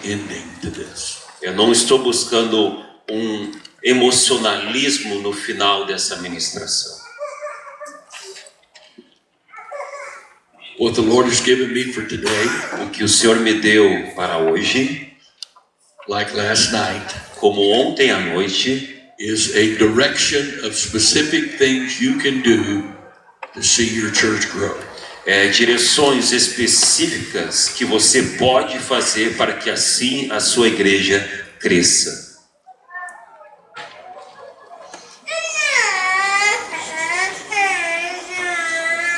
ending to this. Eu não estou buscando um emocionalismo no final dessa ministração. What the Lord has given me for today, O que o Senhor me deu para hoje, like last night, como ontem à noite, is a direction of specific things you can do to see your church grow. Direções específicas que você pode fazer para que assim a sua igreja cresça.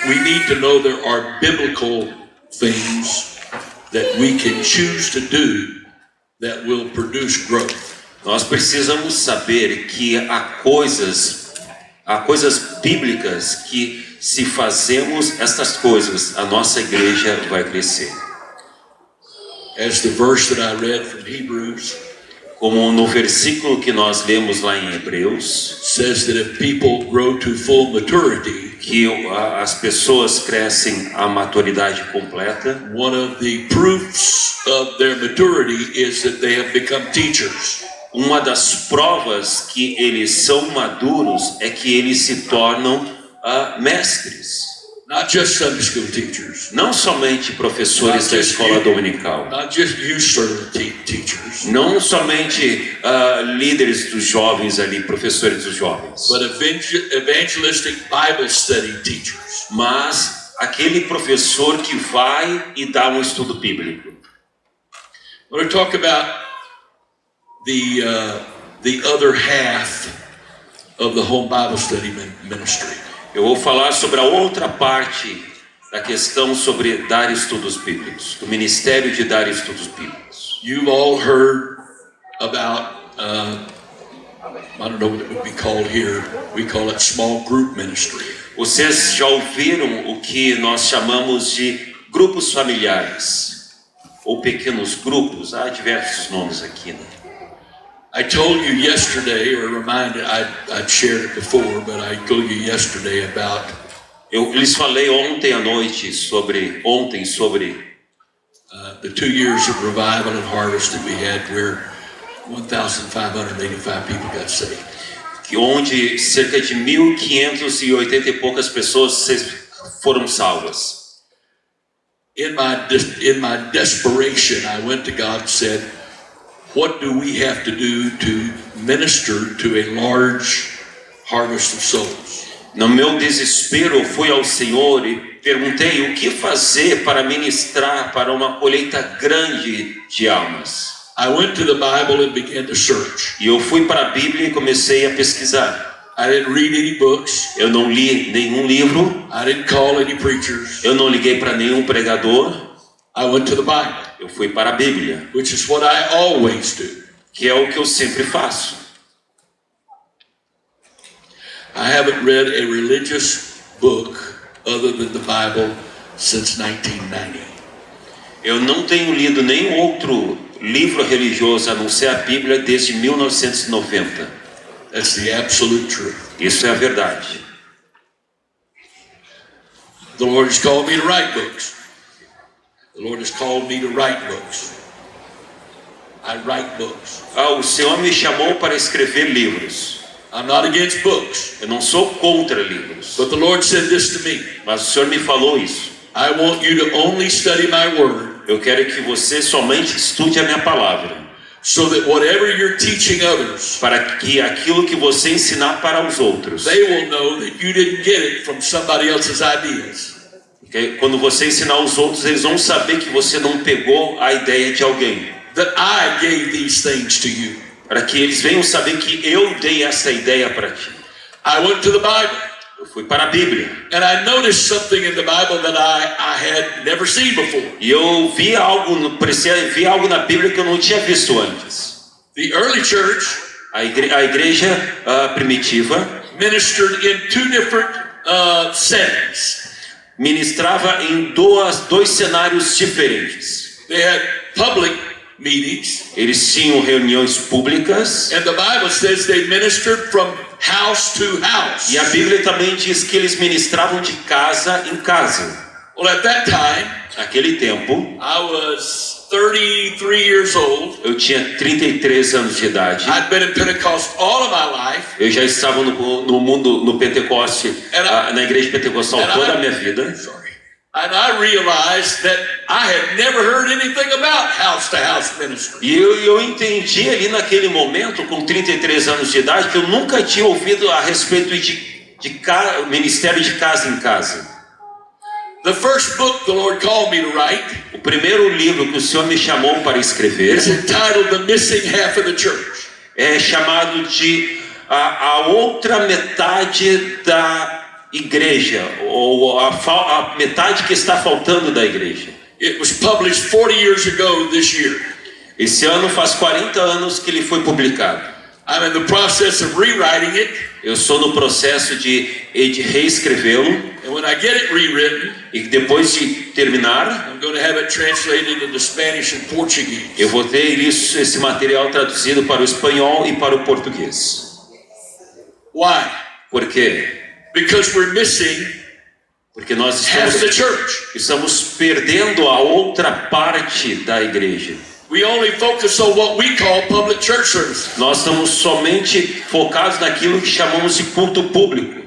We need to know there are biblical things that we can choose to do that will produce growth. Nós precisamos saber que há coisas bíblicas que, se fazemos estas coisas, a nossa igreja vai crescer. As the verse that I read from Hebrews Como no versículo que nós lemos lá em Hebreus, says that if people grow to full maturity, que as pessoas crescem à maturidade completa, one of the proofs of their maturity is that they have become teachers. uma das provas que eles são maduros é que eles se tornam mestres. Not just Sunday school teachers. Não somente professores da escola dominical. Not just youth servant teachers. Não somente líderes dos jovens ali, professores dos jovens. But evangelistic Bible study teachers. Mas aquele professor que vai e dá um estudo bíblico. I want to talk about the other half of the home Bible study ministry. Eu vou falar sobre a outra parte da questão sobre dar estudos bíblicos, do ministério de dar estudos bíblicos. You've all heard about, I don't know what it would be called here. We call it small group ministry. Vocês já ouviram o que nós chamamos de grupos familiares ou pequenos grupos? Há diversos nomes aqui, né? I told you yesterday, or reminded, I'd shared it before, but I told you yesterday about. Eu lhes falei ontem à noite sobre The 2 years of revival and harvest that we had, where 1,585 people got saved. que onde cerca de 1.580 e poucas pessoas foram salvas. In my desperation, I went to God and said, what do we have to do to minister to a large harvest of souls? No meu desespero, eu fui ao Senhor e perguntei o que fazer para ministrar para uma colheita grande de almas. I went to the Bible and began to search. E eu fui para a Bíblia e comecei a pesquisar. I didn't read any books. Eu não li nenhum livro. I didn't call any preachers. Eu não liguei para nenhum pregador. I went to the Bible. Eu fui para a Bíblia. Which is what I always do. Que é o que eu sempre faço. I haven't read a religious book other than the Bible since 1990. Eu não tenho lido nenhum outro livro religioso a não ser a Bíblia desde 1990. That's the absolute truth. Isso é a verdade. The Lord has called me to write books. The Lord has called me to write books. I write books. O Senhor me chamou para escrever livros. I'm not against books. Eu não sou contra livros. But the Lord said this to me. Mas o Senhor me falou isso. I want you to only study my word. Eu quero que você somente estude a minha palavra. So that whatever you're teaching others, para que aquilo que você ensinar para os outros, they will know that you didn't get it from somebody else's ideas. Quando você ensinar os outros, eles vão saber que você não pegou a ideia de alguém. That I gave these things to you. Para que eles venham saber que eu dei essa ideia para ti. I went to the Bible. Eu fui para a Bíblia. And I noticed something in the Bible that I had never seen before. E eu vi algo na Bíblia que eu não tinha visto antes. The early church, a igreja primitiva, ministered in two different settings. Ministrava em dois cenários diferentes. They had public meetings. Eles tinham reuniões públicas. And the Bible says they ministered from house to house. E a Bíblia também diz que eles ministravam de casa em casa. Well, at that time, naquele tempo, I was 33 years old. Eu tinha 33 anos de idade. I'd been in Pentecost all of my life. Eu já estava no mundo, no Pentecoste, na igreja pentecostal toda a minha vida. Sorry. And I realized that I had never heard anything about house-to-house ministry. E eu entendi ali naquele momento, com 33 anos de idade, que eu nunca tinha ouvido a respeito de ministério de casa em casa. The first book the Lord called me to write O primeiro livro que o Senhor me chamou para escrever is entitled The Missing Half of the Church. é chamado de a outra metade da igreja, ou a metade que está faltando da igreja. It was published 40 years ago this year. Esse ano faz 40 anos que ele foi publicado. I'm in the process of rewriting it. Eu estou no processo de reescrevê-lo. And when I get it rewritten, E depois de terminar, I'm going to have it translated into Spanish and Portuguese. eu vou ter esse material traduzido para o espanhol e para o português. Why? Por quê? Because we're missing Porque nós half of the church. estamos perdendo a outra parte da igreja. We only focus on what we call public church service. Nós estamos somente focados naquilo que chamamos de culto público.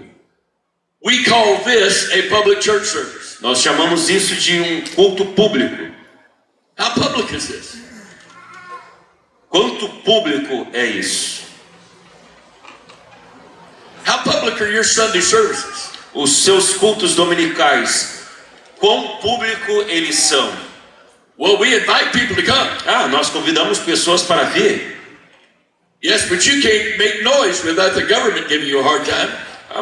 We call this a public church service. Nós chamamos isso de um culto público. How public is this? Quanto público é isso? How public are your Sunday services? Os seus cultos dominicais, quão público eles são? Well, we invite people to come. Nós convidamos pessoas para vir. Yes, but you can't make noise without the government giving you a hard time.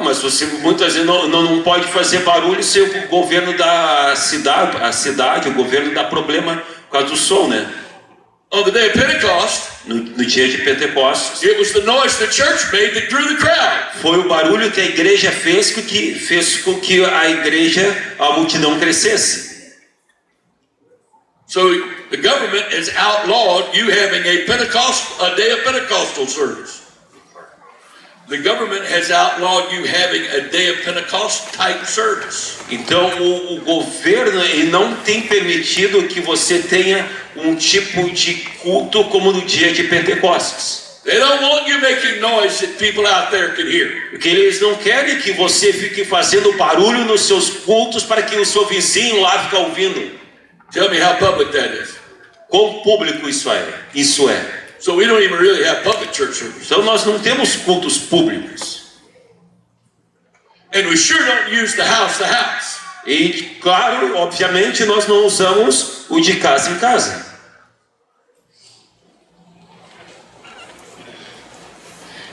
Mas você muitas vezes não pode fazer barulho se o governo da cidade, o governo dá problema por causa do som, né? On the day of Pentecost, No dia de Pentecostes, it was the noise the church made that drew the crowd. foi o barulho que a igreja fez com que a multidão crescesse. So the government has outlawed you having a day of Pentecostal service. The government has outlawed you having a day of Pentecost type service. Então o governo não tem permitido que você tenha um tipo de culto como no dia de Pentecostes. They don't want you making noise that people out there can hear. Porque eles não querem que você fique fazendo barulho nos seus cultos para que o seu vizinho lá fique ouvindo. Tell me how public that is. Quão público isso é? So we don't even really have public church service. Então nós não temos cultos públicos. And we sure don't use the house to house. E claro, obviamente nós não usamos o de casa em casa.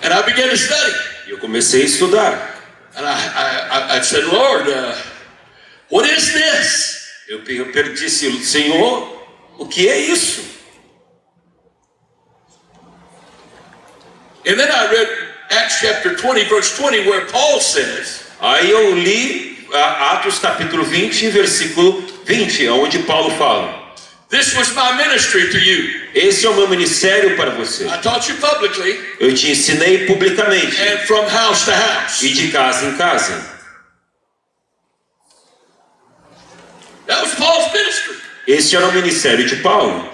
And I began to study. E eu comecei a estudar. And I said, Lord, what is this? Eu disse, Senhor, o que é isso? And then I read Acts chapter 20, verse 20, where Paul says, Aí eu li Atos capítulo 20, versículo 20, onde Paulo fala: this was my ministry to you. Esse é o meu ministério para você. I taught you publicly Eu te ensinei publicamente and from house to house. e de casa em casa. That was Paul's ministry. Esse era o ministério de Paulo.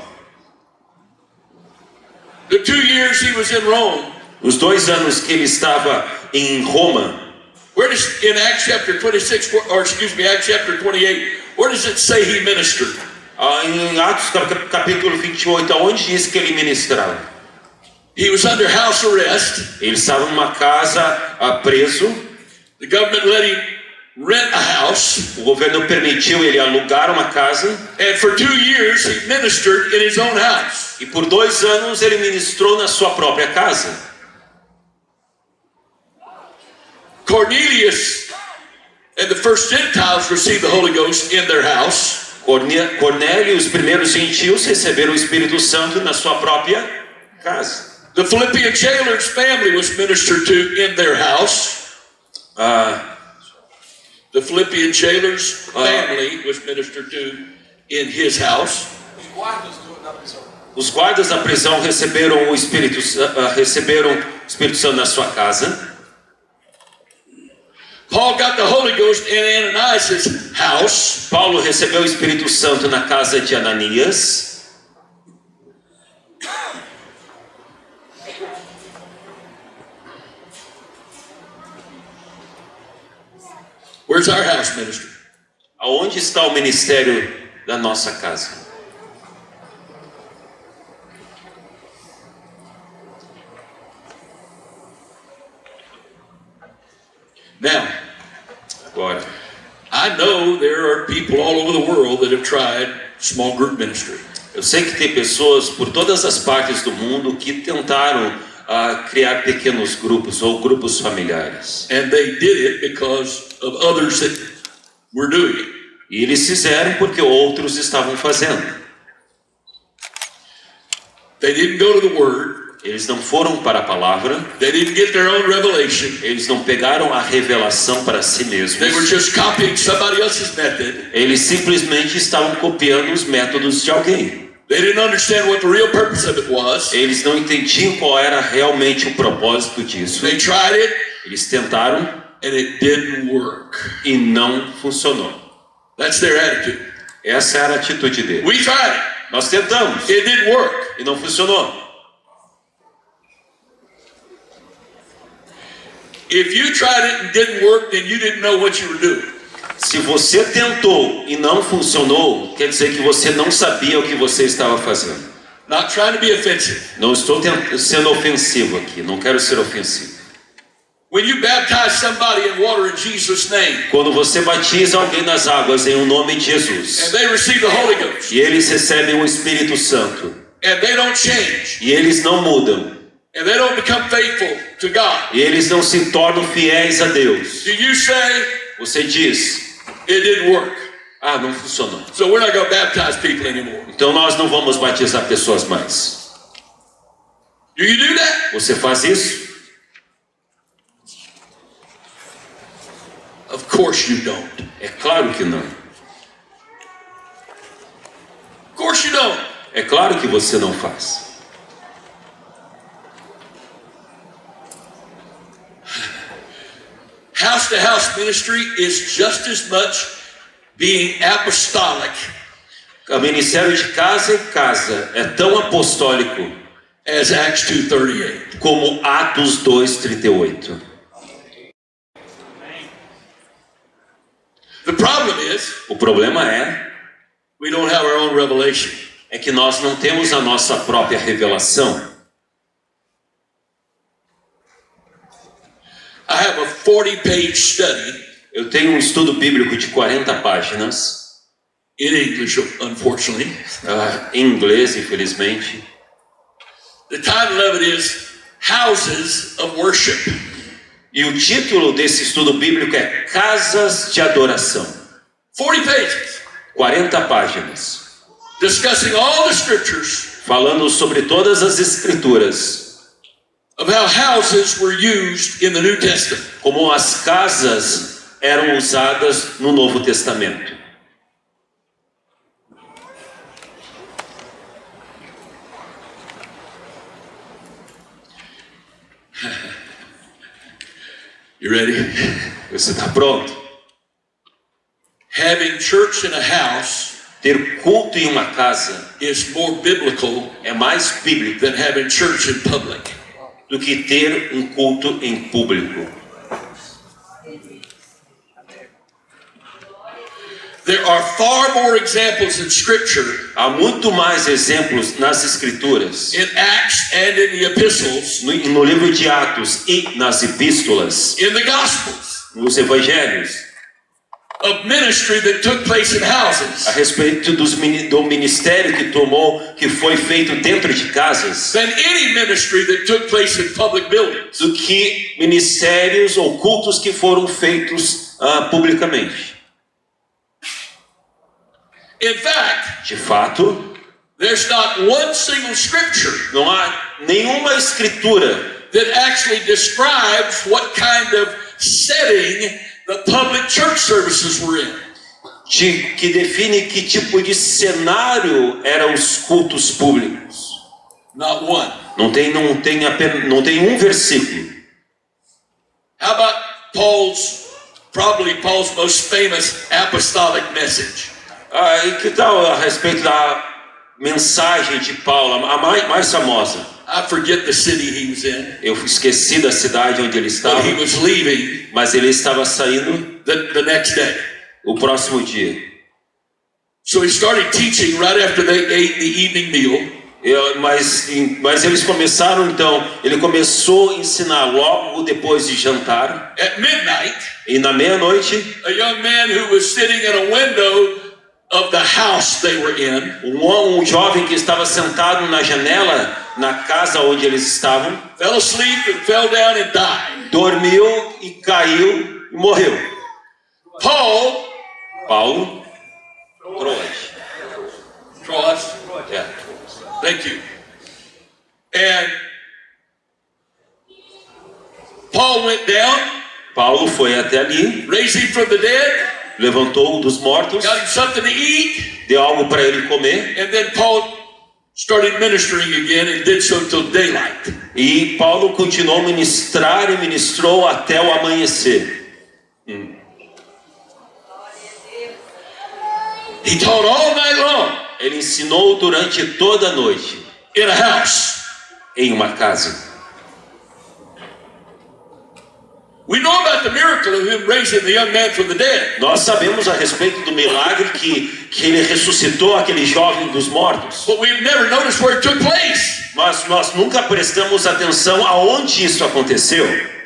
The 2 years he was in Rome, Os 2 anos que ele estava em Roma, in Acts chapter 26, Acts chapter 28, where does it say he ministered? em Atos capítulo 28, aonde diz que ele ministrava? He was under house arrest. Ele estava numa casa preso. The government let him rent a house. O governo permitiu ele alugar uma casa. And for 2 years he ministered in his own house. E por 2 anos ele ministrou na sua própria casa. Cornelius and the first Gentiles received the Holy Ghost in their house. Cornélio e os primeiros gentios receberam o Espírito Santo na sua própria casa. The Philippian jailer's family was ministered to in their house. The Philippian jailer's family was ministered to in his house. Os guardas da prisão receberam o Espírito Santo na sua casa. Paul got the Holy Ghost in Ananias' house. Paulo recebeu o Espírito Santo na casa de Ananias. Where's our house ministry? Aonde está o ministério da nossa casa? Now, Agora, I know there are people all over the world that have tried small group ministry. eu sei que tem pessoas por todas as partes do mundo que tentaram criar pequenos grupos ou grupos familiares. And they did it because of others that were doing it. E eles fizeram porque outros estavam fazendo. They didn't go to the Word. Eles não foram para a palavra, They didn't get their own revelation. eles não pegaram a revelação para si mesmos. They were just copying somebody else's method. Eles simplesmente estavam copiando os métodos de alguém. They didn't understand what the real purpose of it was. Eles não entendiam qual era realmente o propósito disso. They tried it Eles tentaram and it didn't work. e não funcionou. That's their attitude. Essa era a atitude dele. We tried it. Nós tentamos It didn't work. e não funcionou. If you tried it and didn't work, then you didn't know what you were doing. Se você tentou e não funcionou, quer dizer que você não sabia o que você estava fazendo. Not trying to be offensive. Não estou sendo ofensivo aqui, não quero ser ofensivo. When you baptize somebody in water in Jesus' name, Quando você batiza alguém nas águas em nome de and Jesus, they receive the Holy Ghost, e eles recebem o Espírito Santo, and they don't change, e eles não mudam, and they don't become faithful to God, e eles não se tornam fiéis a Deus, do you say você diz, it didn't work? não funcionou. So we're not going to baptize people anymore. Então nós não vamos batizar pessoas mais. Do you do that? Você faz isso? Of course you don't. É claro que não. Of course you don't. É claro que você não faz. House-to-house ministry is just as much being apostolic O ministério de casa em casa é tão apostólico as Acts 2:38. como Atos 2:38. The problem is O problema we don't have our own revelation. é que nós não temos a nossa própria revelação. I have a 40-page study Eu tenho um estudo bíblico de 40 páginas, in English, unfortunately. em inglês, infelizmente. The title of it is Houses of Worship. E o título desse estudo bíblico é Casas de Adoração. 40 pages, 40 páginas, discussing all the scriptures falando sobre todas as escrituras, of how houses were used in the New Testament. como as casas eram usadas no Novo Testamento. You ready? Você está pronto? Having church in a house Ter culto em uma casa is more biblical é mais bíblico than having church in public. do que ter um culto em público. There are far more examples in Scripture, Há muito mais exemplos nas Escrituras, in Acts and in the epistles, no livro de Atos e nas epístolas, in the Gospels, nos Evangelhos, of ministry that took place in houses a respeito do ministério que foi feito dentro de casas, than any ministry that took place in public buildings. do que ministérios ou cultos que foram feitos publicamente. In fact, De fato, there's not one single scripture não há nenhuma escritura that actually describes what kind of setting the public church services were in. que define que tipo de cenário eram os cultos públicos. Not one. Não tem um versículo. How about probably Paul's most famous apostolic message? E que tal a respeito da mensagem de Paulo, a mais famosa? I forget the city he was in, Eu esqueci da cidade onde ele but estava, he was leaving, mas ele estava saindo the next day. o próximo dia. So he started teaching right after they ate the evening meal. Mas eles começaram então, ele começou a ensinar logo depois de jantar. At midnight, E na meia-noite, a young man who was sitting at a window of the house they were in um jovem que estava sentado na janela na casa onde eles estavam, fell asleep and fell down and died. dormiu e caiu e morreu. Paulo, Troas, é. thank you. And Paul went down, Paulo foi até ali, raised him from the dead, levantou-o dos mortos, got him something to eat, deu algo para ele comer, and then Paul started ministering again and did so till daylight. e Paulo continuou a ministrar e ministrou até o amanhecer. He taught all night long Ele ensinou durante toda a noite in a house. em uma casa. We know about the miracle of him raising the young man from the dead. Nós sabemos a respeito do milagre que ele ressuscitou aquele jovem dos mortos. But we've never noticed where it took place. Mas nós nunca prestamos atenção aonde isso aconteceu.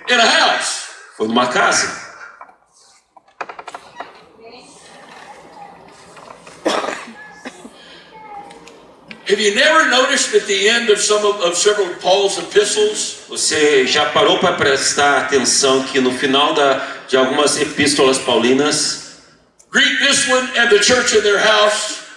In a house. Foi numa casa. Have you never noticed at the end of several of Paul's epistles, Você já parou para prestar atenção que no final de algumas epístolas paulinas, greet this one and the church in their house?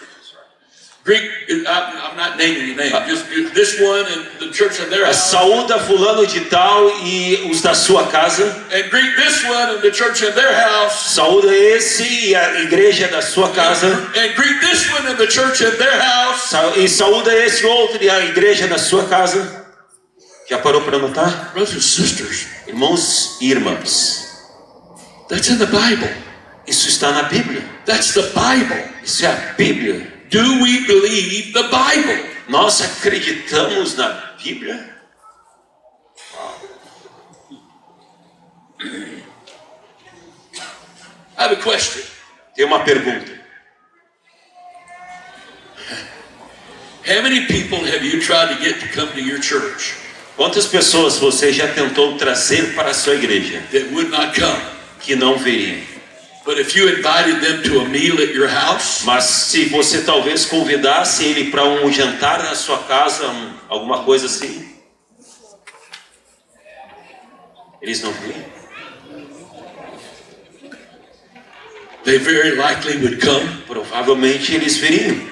I'm not naming your name. Just this one and the church in their house. saúda fulano de tal e os da sua casa. And greet this one and the church in their house. Saúda esse e a igreja da sua casa. And greet this one and the church in their house. E saúda esse outro e a igreja da sua casa. Já parou para anotar? Brothers and sisters, Irmãos e irmãs, that's in the Bible. isso está na Bíblia. That's the Bible. Isso é a Bíblia. Do we believe the Bible? Nós acreditamos na Bíblia? I have a question. Tem uma pergunta. How many people have you tried to get to come to your church Quantas pessoas você já tentou trazer para a sua igreja that would not come? que não viriam? But if you invited them to a meal at your house, Mas se você talvez convidasse ele para um jantar na sua casa, alguma coisa assim, eles não viriam. they very likely would come. Provavelmente eles viriam.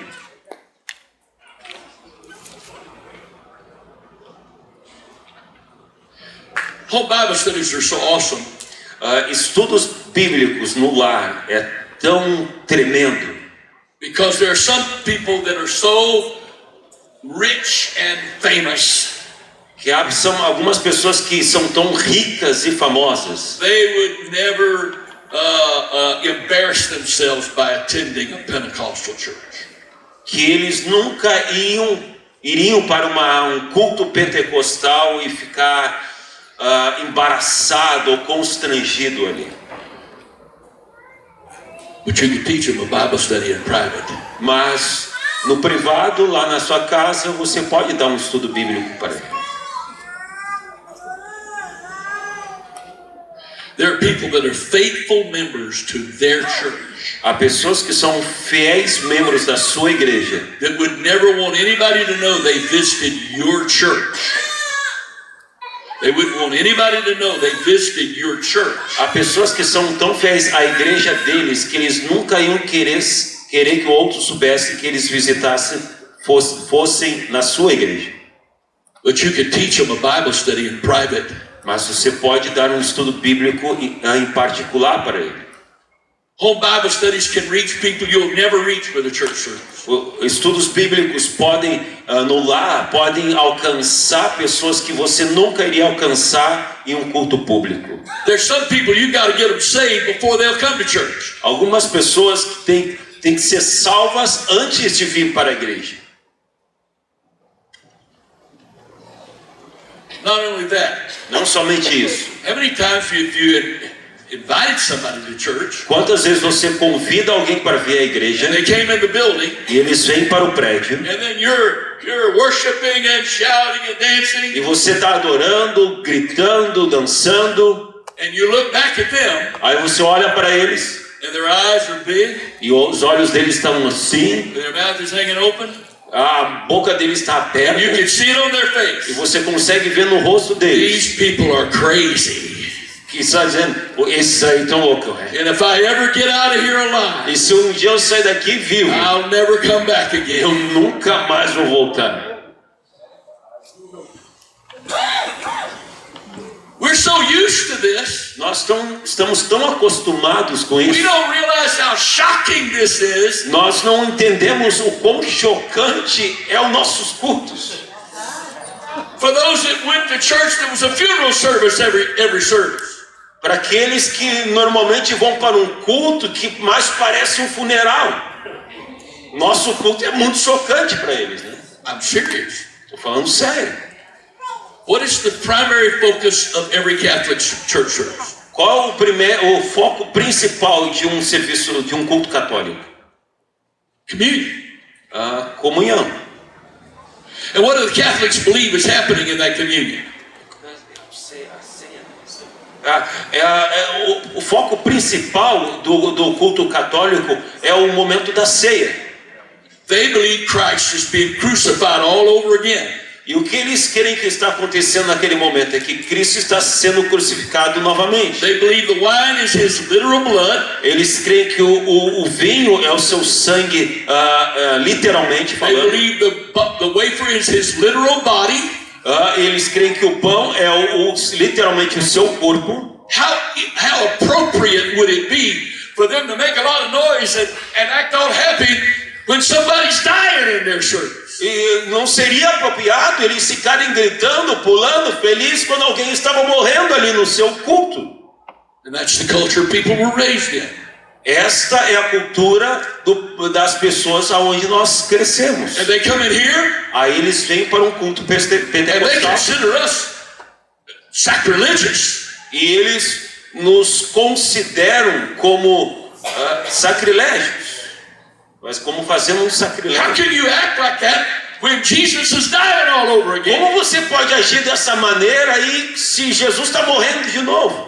Home Bible studies are so awesome Estudos bíblicos no lar é tão tremendo, because there are some people that are so rich and famous, que são algumas pessoas que são tão ricas e famosas, they would never embarrass themselves by attending a Pentecostal church. que eles nunca iriam para um culto pentecostal e ficar embaraçado ou constrangido ali. But you can teach them a Bible study in private. Mas no privado, lá na sua casa, você pode dar um estudo bíblico para ele. There are people that are faithful members to their church Há pessoas que são fiéis membros da sua igreja, that would never want anybody to know they visited your church. They wouldn't want anybody to know they visited your church. há pessoas que são tão fiéis à igreja deles que eles nunca iam querer que o outro soubesse que eles visitassem, fossem na sua igreja. But you can teach them a Bible study in private. Mas você pode dar um estudo bíblico em particular para ele. Home Bible studies can reach people you'll never reach with a church service. Estudos bíblicos podem podem alcançar pessoas que você nunca iria alcançar em um culto público. There's some people you got to get them saved before they'll come to church. Algumas pessoas que têm que ser salvas antes de vir para a igreja. Not only that, Não somente isso. how many times invited somebody to church, Quantas vezes você convida alguém para vir à igreja and they came in the building, e eles vêm para o prédio and then you're worshiping and shouting and dancing, e você está adorando, gritando, dançando, and you look back at them, aí você olha para eles and their eyes are big, e os olhos deles estão assim, and their mouth is hanging open, a boca deles está aberta you can see it on their e face. você consegue ver no rosto deles These people are crazy. que está dizendo, esses aí estão loucos. And if I ever get out of here alive, E se um dia eu sair daqui vivo, I'll never come back eu again. nunca mais vou voltar. We're so used to this, Nós estamos tão acostumados com we isso. don't realize how shocking this is. Nós não entendemos o quão chocante é os nossos cultos. For those that went to church, there was a funeral service every service. Para aqueles que normalmente vão para um culto que mais parece um funeral. Nosso culto é muito chocante para eles, né? I'm serious. Estou falando sério. What is the primary focus of every Catholic church service? Qual o foco principal de um serviço, de um culto católico? Communion. A comunhão. And what do the Catholics believe is happening in that communion? O foco principal do culto católico é o momento da ceia. They believe Christ is being crucified all over again. E o que eles querem que está acontecendo naquele momento é que Cristo está sendo crucificado novamente. They believe the wine is his literal blood. Eles creem que o vinho é o seu sangue, literalmente They falando. believe the wafer is his literal body. Eles creem que o pão é literalmente o seu corpo. How appropriate would it be for them to make a lot of noise and act all happy when somebody's dying in their service? E não seria apropriado eles ficarem gritando, pulando, felizes quando alguém estava morrendo ali no seu culto. And that's the culture people were raised in. Esta é a cultura das pessoas aonde nós crescemos. And they come in here Aí eles vêm para um culto and they pentecostal consider us sacrilegious. e eles nos consideram como sacrilégios. Mas como fazendo um How sacrilégio? can you act like that when Jesus is dying all over again? Como você pode agir dessa maneira aí se Jesus está morrendo de novo?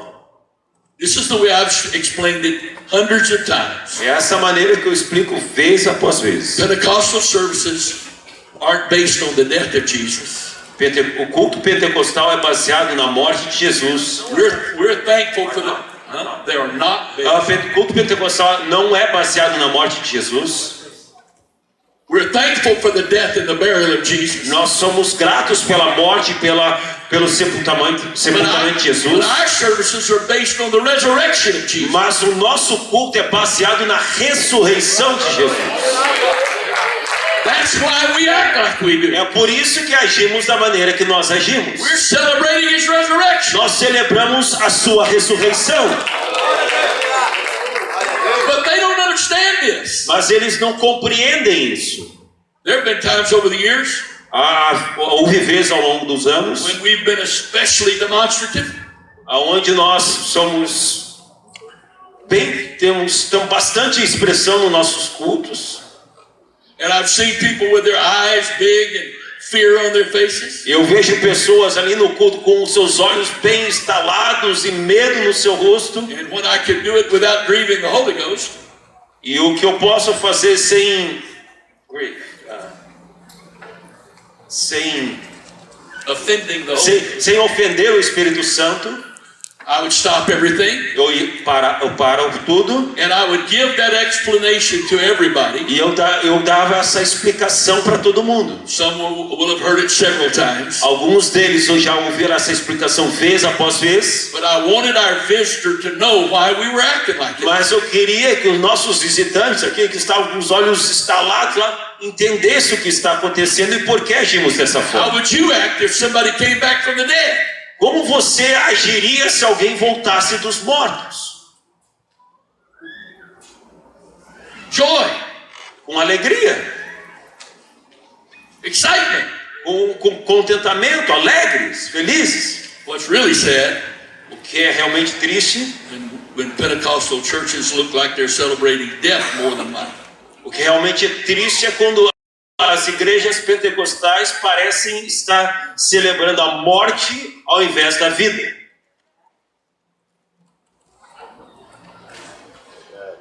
This is the way I've explained it hundreds of times. É essa maneira que eu explico vez após vez. Pentecostal services aren't based on the death of Jesus. O culto pentecostal é baseado na morte de Jesus. We're thankful for the... They are not based. O culto pentecostal não é baseado na morte de Jesus. We're thankful for the death and the burial of Jesus. Nós somos gratos pela morte, pelo sepultamento de But Jesus. our services are based on the resurrection of Jesus. Mas o nosso culto é baseado na ressurreição de Jesus. That's why we act like we do. É por isso que agimos da maneira que nós agimos. We're celebrating his resurrection. Nós celebramos a sua ressurreição. But they don't understand this. Mas eles não compreendem isso. There have been times over the years Houve vezes ao longo dos anos when we've been especially demonstrative. onde nós somos temos bastante expressão nos nossos cultos. And I've seen people with their eyes big and fear on their faces. Eu vejo pessoas ali no culto com os seus olhos bem instalados e medo no seu rosto. And when I can do it without grieving the Holy Ghost, E o que eu posso fazer sem offending the Holy sem ofender o Espírito Santo, I would stop everything eu paro tudo and I would give that explanation to everybody. e eu dava essa explicação para todo mundo. Some will have heard it several times. Alguns deles já ouviram essa explicação vez após vez. But I wanted our visitor to know why we were acting like it. Mas eu queria que os nossos visitantes aqui, que estavam com os olhos estalados lá, entendessem o que está acontecendo e por que agimos dessa How forma. would you act if somebody came back from the dead? Como você agiria se alguém voltasse dos mortos? Joy, Com alegria, excitement. com contentamento, alegres, felizes. What's really sad, O que é realmente triste, when Pentecostal churches look like they're celebrating death more than life. O que realmente é triste é quando as igrejas pentecostais parecem estar celebrando a morte ao invés da vida.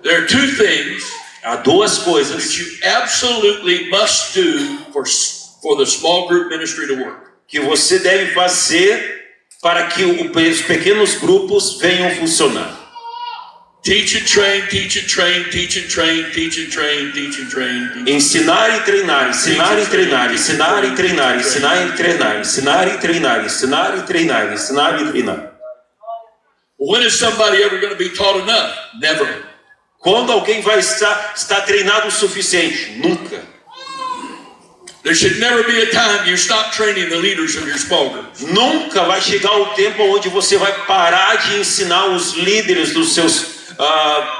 There are two things Há duas that coisas you absolutely must do for the small group ministry to work. que você deve fazer para que os pequenos grupos venham funcionar. Teach and train, teach and train, teach and train, teach and train, teach and train. Teach. Ensinar e treinar, ensinar e treinar, ensinar e treinar, ensinar e treinar, ensinar e treinar, ensinar e treinar, ensinar e treinar. When is somebody ever going to be taught enough? Never. Quando alguém vai estar treinado o suficiente? Nunca. There should never be a time you stop training the leaders of your small groups. Nunca vai chegar o tempo onde você vai parar de ensinar os líderes dos seus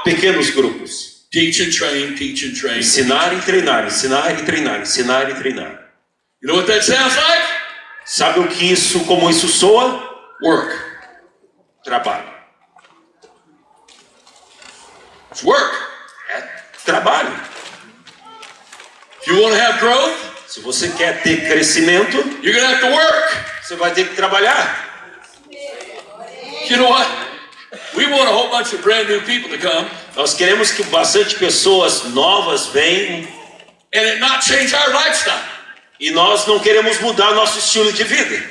pequenos grupos. Teach and train, teach and train. Ensinar e treinar, ensinar e treinar, ensinar e treinar. You know what that sounds like? Sabe o que como isso soa? Work. Trabalho. It's work. É trabalho. If you want to have growth, Se você quer ter crescimento, you're going to have to work. você vai ter que trabalhar. You know what? We want a whole bunch of brand new people to come Nós queremos que bastante pessoas novas venham and it not change our lifestyle. e nós não queremos mudar nosso estilo de vida.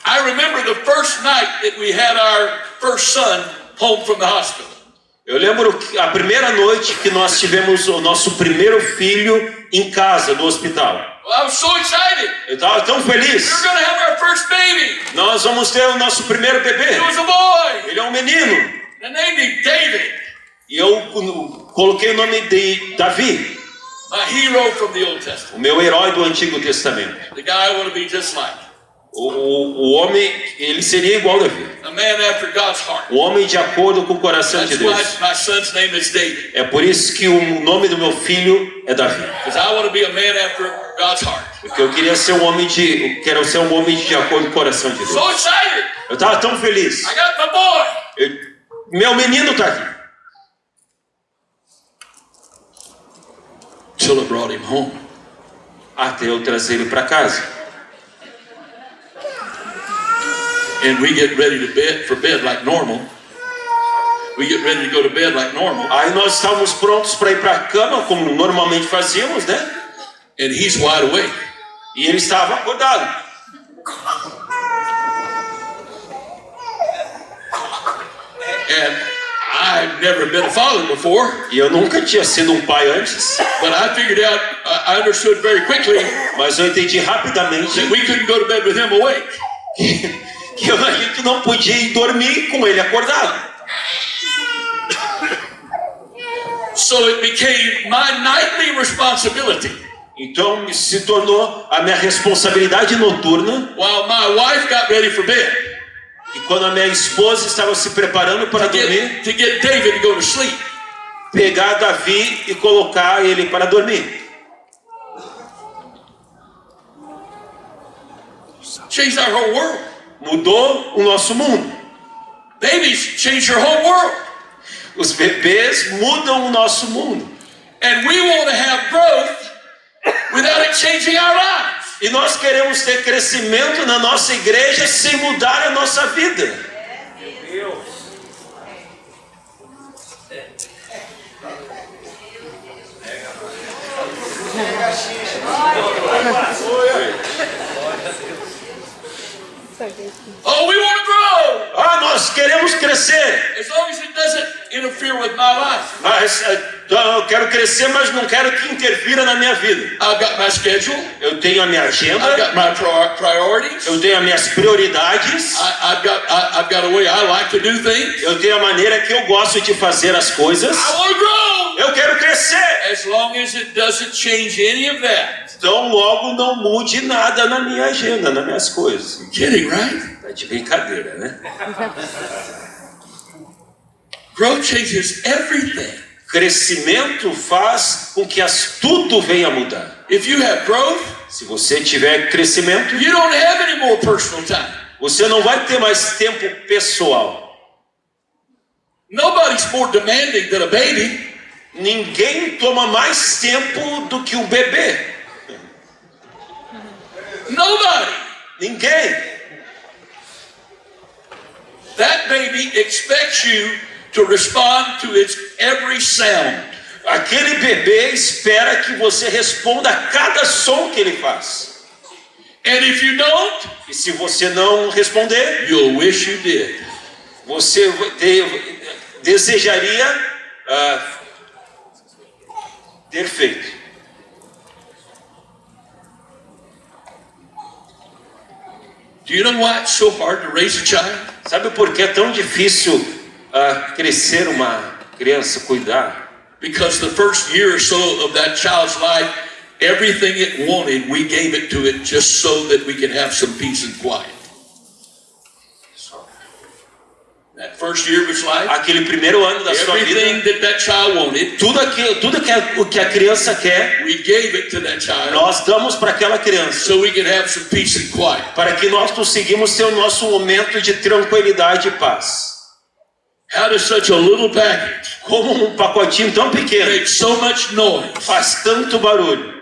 I remember the first night that we had our first son home from the hospital. Eu lembro que a primeira noite que nós tivemos o nosso primeiro filho em casa, no hospital. Well, I was so excited. Eu estava tão feliz. We were going to have our first baby. Nós vamos ter o nosso primeiro bebê. It was a boy. Ele é um menino. They named him David, E eu coloquei o nome de Davi, a hero from the Old Testament. o meu herói do Antigo Testamento. The guy I want to be just like. O homem, ele seria igual a Davi. A man after God's heart. O homem de acordo com o coração de That's why Deus. my son's name is David. É por isso que o nome do meu filho é Davi. Because I want to be a man after God's heart. Porque eu queria ser quero ser um homem de acordo com o coração de Deus. So excited. Eu estava tão feliz. I got my boy. Meu menino está aqui. Till I brought him home. Até eu trazer ele para casa. And we get ready for bed like normal. We get ready to go to bed like normal. Aí nós estávamos prontos para ir para a cama, como normalmente fazíamos, né? And he's wide awake. E ele estava acordado. And I've never been a father before. E eu nunca tinha sido um pai antes. But I figured out, I understood very quickly Mas eu entendi rapidamente that we couldn't go to bed with him awake. que a gente não podia ir dormir com ele acordado. So it became my nightly responsibility. Então se tornou a minha responsabilidade noturna. While my wife got ready for bed. E quando a minha esposa estava se preparando para dormir, To get David to go to sleep. pegar Davi e colocar ele para dormir. Changed our whole world. Mudou o nosso mundo. Babies change your whole world. Os bebês mudam o nosso mundo. And we want to have growth without it changing our lives. E nós queremos ter crescimento na nossa igreja sem mudar a nossa vida. Oh, we want to grow. Nós queremos crescer. As long as it doesn't interfere with my life. Mas eu quero crescer, mas não quero que interfira na minha vida. I've got my schedule. Eu tenho a minha agenda. I've got my priorities. Eu tenho as minhas prioridades. I've got a way I like to do things. Eu tenho a maneira que eu gosto de fazer as coisas. I want to grow. Eu quero crescer. As long as it doesn't change any of that. Então logo não mude nada na minha agenda, nas minhas coisas. Kidding, right? Tá de brincadeira, né? Growth changes everything. Crescimento faz com que tudo venha a mudar. If you have growth, Se você tiver crescimento, you don't have any more personal time. você não vai ter mais tempo pessoal. Nobody's more demanding than a baby. Ninguém toma mais tempo do que um bebê. Nobody. Ninguém. That baby expects you to respond to its every sound. Aquele bebê espera que você responda a cada som que ele faz. And if you don't, E se você não responder, you'll wish you did. você desejaria ter feito. Do you know why it's so hard to raise a child? Sabe por que é tão difícil crescer uma criança, cuidar? Because the first year or so of that child's life, everything it wanted, we gave it to it just so that we could have some peace and quiet. That first year of its life, Aquele primeiro ano da sua everything vida, that child wanted, tudo que a criança quer, we gave it to that child nós damos para aquela criança, so we could have some peace and quiet. para que nós conseguimos ter o nosso momento de tranquilidade e paz. How does such a little package Como um pacotinho tão pequeno make so much noise? faz tanto barulho?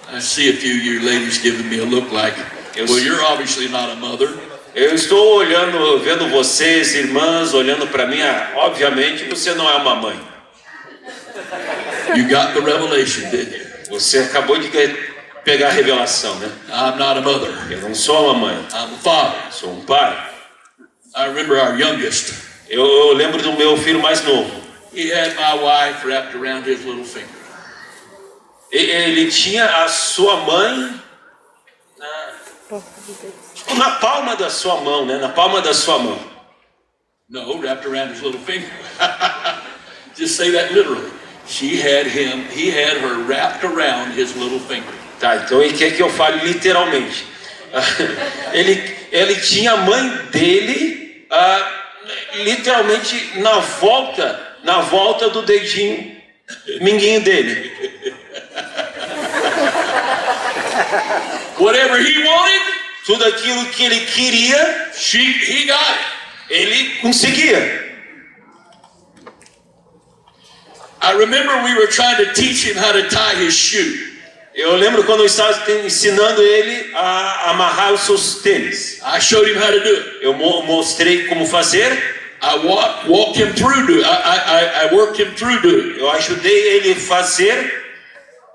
I see a few of you ladies giving me a look like, well, you're obviously not a mother. Eu estou vendo vocês, irmãs, olhando para mim. Obviamente você não é uma mãe. You got the revelation, didn't you? Você acabou de pegar a revelação, né? I'm not a mother. Eu não sou uma mãe, I'm a father. sou um pai. I remember our youngest. Eu lembro do meu filho mais novo. He had my wife wrapped around his little finger. Ele tinha a sua mãe na palma da sua mão, né? Na palma da sua mão. No, wrapped around his little finger. Just say that literally. He had her wrapped around his little finger. Tá, então ele quer que eu fale literalmente. Ele tinha a mãe dele literalmente na volta do dedinho minguinho dele. Whatever he wanted, Tudo aquilo que ele queria, he got it. ele conseguia. I remember we were trying to teach him how to tie his shoe. Eu lembro quando eu estava ensinando ele a amarrar os seus tênis. I showed him how to do it. Eu mostrei como fazer. I walked him through doing it. I worked him through doing it. Eu ajudei ele a fazer.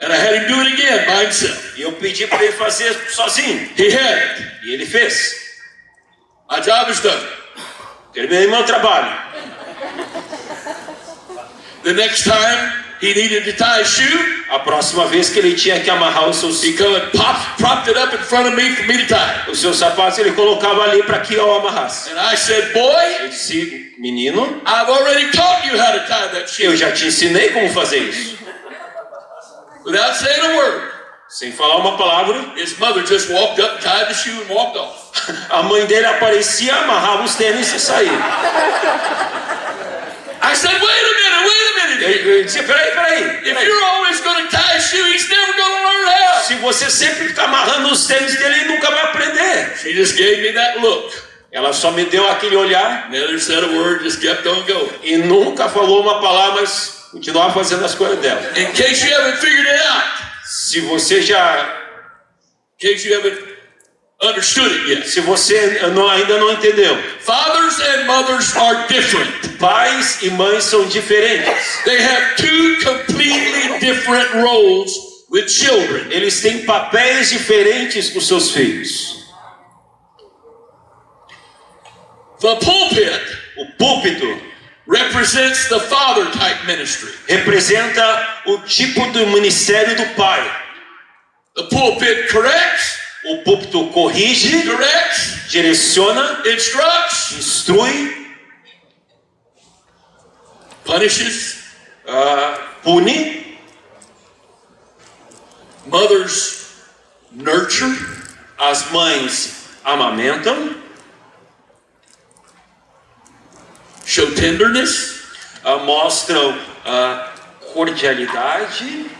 And I had him do it again by himself. E eu pedi para ele fazer sozinho. He had it. E ele fez. My job is done. Terminei meu trabalho. The next time he needed to tie his shoe, A próxima vez que ele tinha que amarrar os seus, he come and propped it up in front of me for me to tie. os seus sapatos, ele colocava ali para que eu amarrasse. And I said, boy, Eu disse, menino, I've already taught you how to tie that shoe. eu já te ensinei como fazer isso. Without saying a word, Sem falar uma palavra, his mother just walked up, tied the shoe, and walked off. a mãe dele aparecia, amarrava os tênis e saía. I said, wait a minute. Eu disse, peraí. If you're always going to tie a shoe, he's never going to learn how. Se você sempre ficar amarrando os tênis dele, ele nunca vai aprender. She just gave me that look. Ela só me deu aquele olhar Never said a word, just kept on going. e nunca falou uma palavra, mas continuava fazendo as coisas dela. In case you haven't figured it out, Se você understood it yet. Se você ainda não entendeu, Fathers and mothers are different. pais e mães são diferentes. They have two completely different roles with children. Eles têm papéis diferentes com seus filhos. The pulpit O púlpito represents the father type ministry. representa o tipo do ministério do pai. The pulpit corrects, O púlpito corrige, directs, direciona, instructs, instrui, punishes. pune. Mothers nurture, As mães amamentam, show tenderness, mostram cordialidade.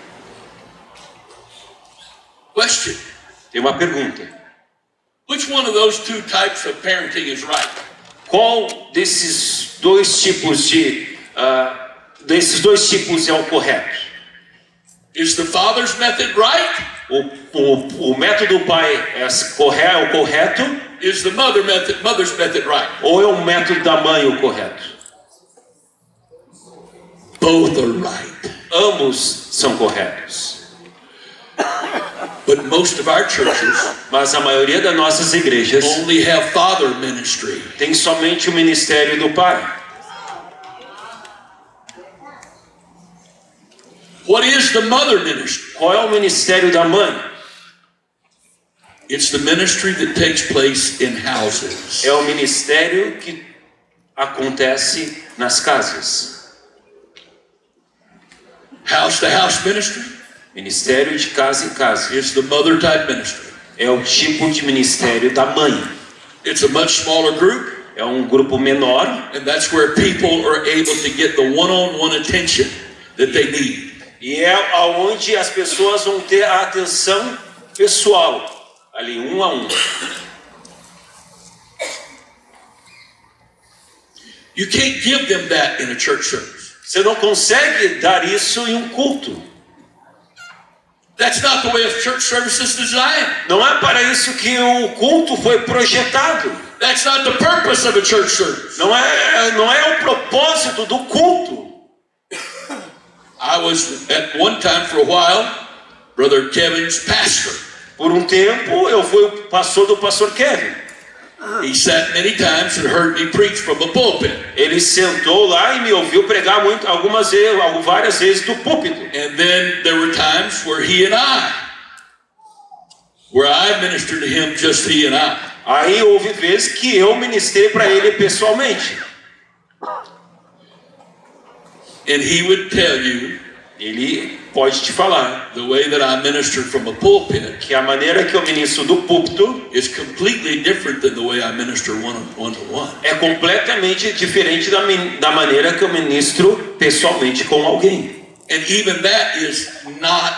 question. Tem uma pergunta. Which Which one of those two types of parenting is right? Qual desses dois tipos é o correto? Is the father's method right? O método do pai é o correto? Is the mother's method right? Ou é o método da mãe o correto? Both are right. Ambos são corretos. But most of our churches Mas a maioria das nossas igrejas only have father ministry. tem somente o ministério do pai. What is the mother ministry? Qual é o ministério da mãe? It's the ministry that takes place in houses. É o ministério que acontece nas casas. House to house ministry Ministério de casa em casa. is the mother type ministry. É o tipo de ministério da mãe. It's a much smaller group, É um grupo menor and that's where people are able to get the one-on-one attention that they need. e é aonde as pessoas vão ter a atenção pessoal, ali um a um. You can't give them that in a church service. Você não consegue dar isso em um culto. That's not the way a church service is designed. Não é para isso que o culto foi projetado. That's not the purpose of a church service. Não é o propósito do culto. I was at one time for a while Brother Kevin's pastor. Por um tempo eu fui o pastor do pastor Kevin. He sat many times and heard me preach from a pulpit. Ele sentou lá e me ouviu pregar várias vezes do púlpito. And then there were times where I ministered to him, just he and I. Aí houve vezes que eu ministrei para ele pessoalmente. And he would tell you Ele pode te falar the way that I ministered from a pulpit que a maneira que eu ministro do púlpito is completely different than the way I minister one-to-one. é completamente diferente da maneira que eu ministro pessoalmente com alguém. And even that is not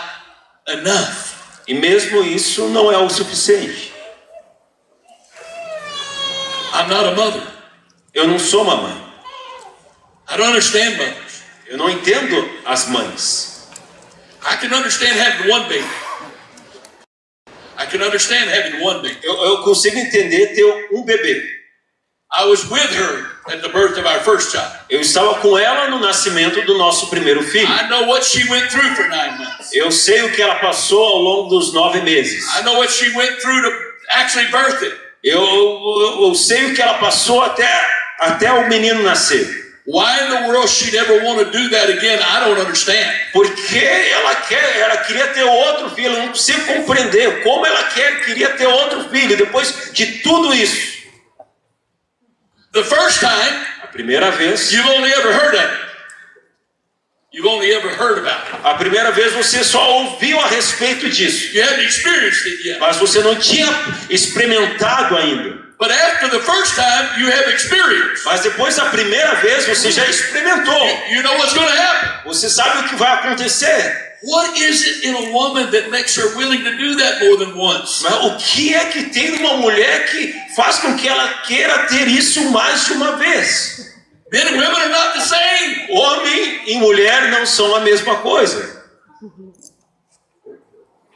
enough. E mesmo isso não é o suficiente. I'm not a mother. Eu não sou uma mãe. I don't understand mothers. Eu não entendo as mães. I can understand having one baby. I can understand having one baby. Eu consigo entender ter um bebê. I was with her at the birth of our first child. Eu estava com ela no nascimento do nosso primeiro filho. I know what she went through for 9 months. Eu sei o que ela passou ao longo dos 9 meses. I know what she went through to actually birth it. Eu sei o que ela passou até o menino nascer. Why in the world she'd ever want to do that again, I don't understand. Porque ela queria ter outro filho. Eu não consigo compreender como ela queria ter outro filho depois de tudo isso. The first time, A primeira vez, you've only ever heard of it. You've only ever heard about it. a primeira vez você só ouviu a respeito disso, You hadn't experienced it yet. mas você não tinha experimentado ainda. But after the first time, you have experience. Mas depois da primeira vez você já experimentou. You know what's going to happen. Você sabe o que vai acontecer. What is it in a woman that makes her willing to do that more than once? Mas o que é que tem numa mulher que faz com que ela queira ter isso mais de uma vez? Men and women are not the same. Homem e mulher não são a mesma coisa.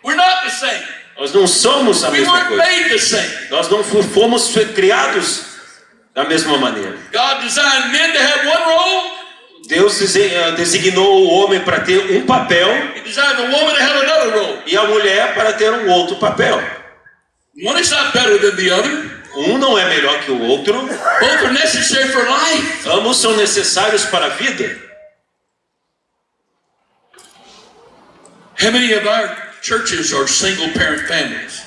We're not the same. Nós não somos a We mesma weren't coisa. made the same. Nós não fomos criados da mesma maneira. God designed men to have one role. Deus designou o homem para ter um papel He designed the woman to have another role. e a mulher para ter um outro papel. One is not better than the other. Um não é melhor que o outro. Both are necessary for life. Ambos são necessários para a vida. How many of our churches are single parent families?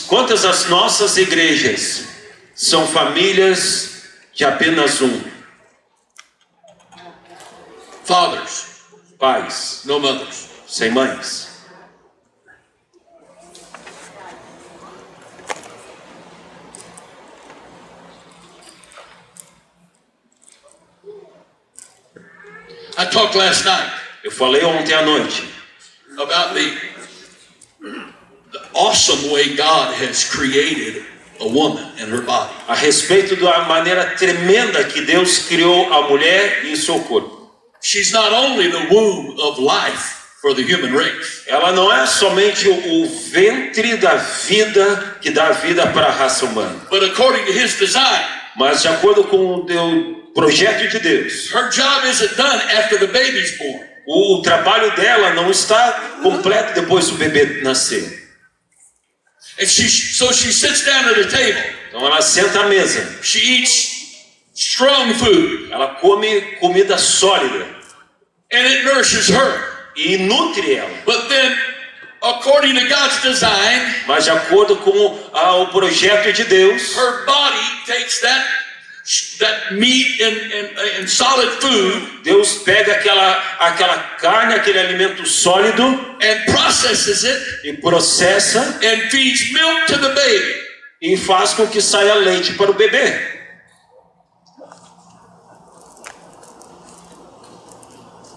Quantas das nossas igrejas são famílias de apenas um? Fathers, Pais, no mothers. sem mães. I talked last night Eu falei ontem à noite about the awesome way God has created a woman and her body. A respeito da maneira tremenda que Deus criou a mulher e seu corpo. She's not only the womb of life for the human race, Ela não é somente o ventre da vida que dá vida para a raça humana, but according to his design, mas de acordo com o projeto de Deus, her job isn't done after the baby's born. o trabalho dela não está completo depois do bebê nascer. And so she sits down at a table. Então ela senta à mesa, She eats strong food, ela come comida sólida and it nourishes her. e nutre ela. But then, according to God's design, Mas de acordo com o projeto de Deus, her body takes that meat and solid food Deus pega aquela carne, aquele alimento sólido and processes it e processa and feeds milk to the baby. e faz com que saia leite para o bebê.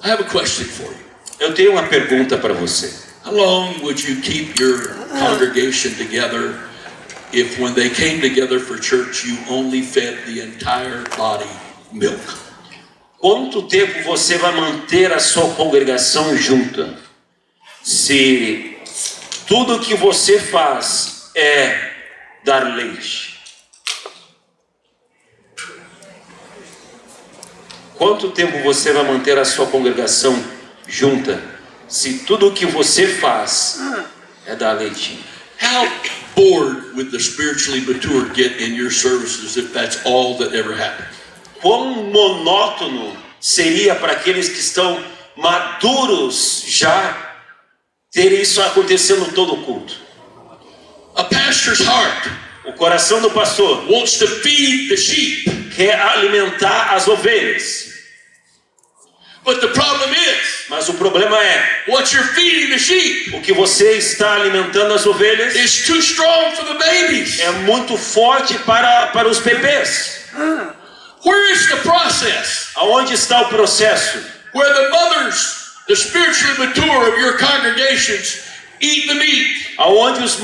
I have a question for you. Eu tenho uma pergunta para você. How long would you keep your congregation together if when they came together for church you only fed the entire body milk? Quanto tempo você vai manter a sua congregação junta se tudo que você faz é dar leite? Quanto tempo você vai manter a sua congregação junta se tudo que você faz é dar leite? How bored would the spiritually mature get in your services if that's all that ever happened? Quão monótono seria para aqueles que estão maduros já ter isso acontecendo todo o culto? A pastor's heart O coração do pastor wants to feed the sheep, quer alimentar as ovelhas, but the problem is, mas o problema é what you're feeding the sheep o que você está alimentando as ovelhas is too strong for the babies. é muito forte para os bebês. Where is the process Aonde está o processo? where the mothers, the spiritually mature of your congregations, eat the meat? Aonde os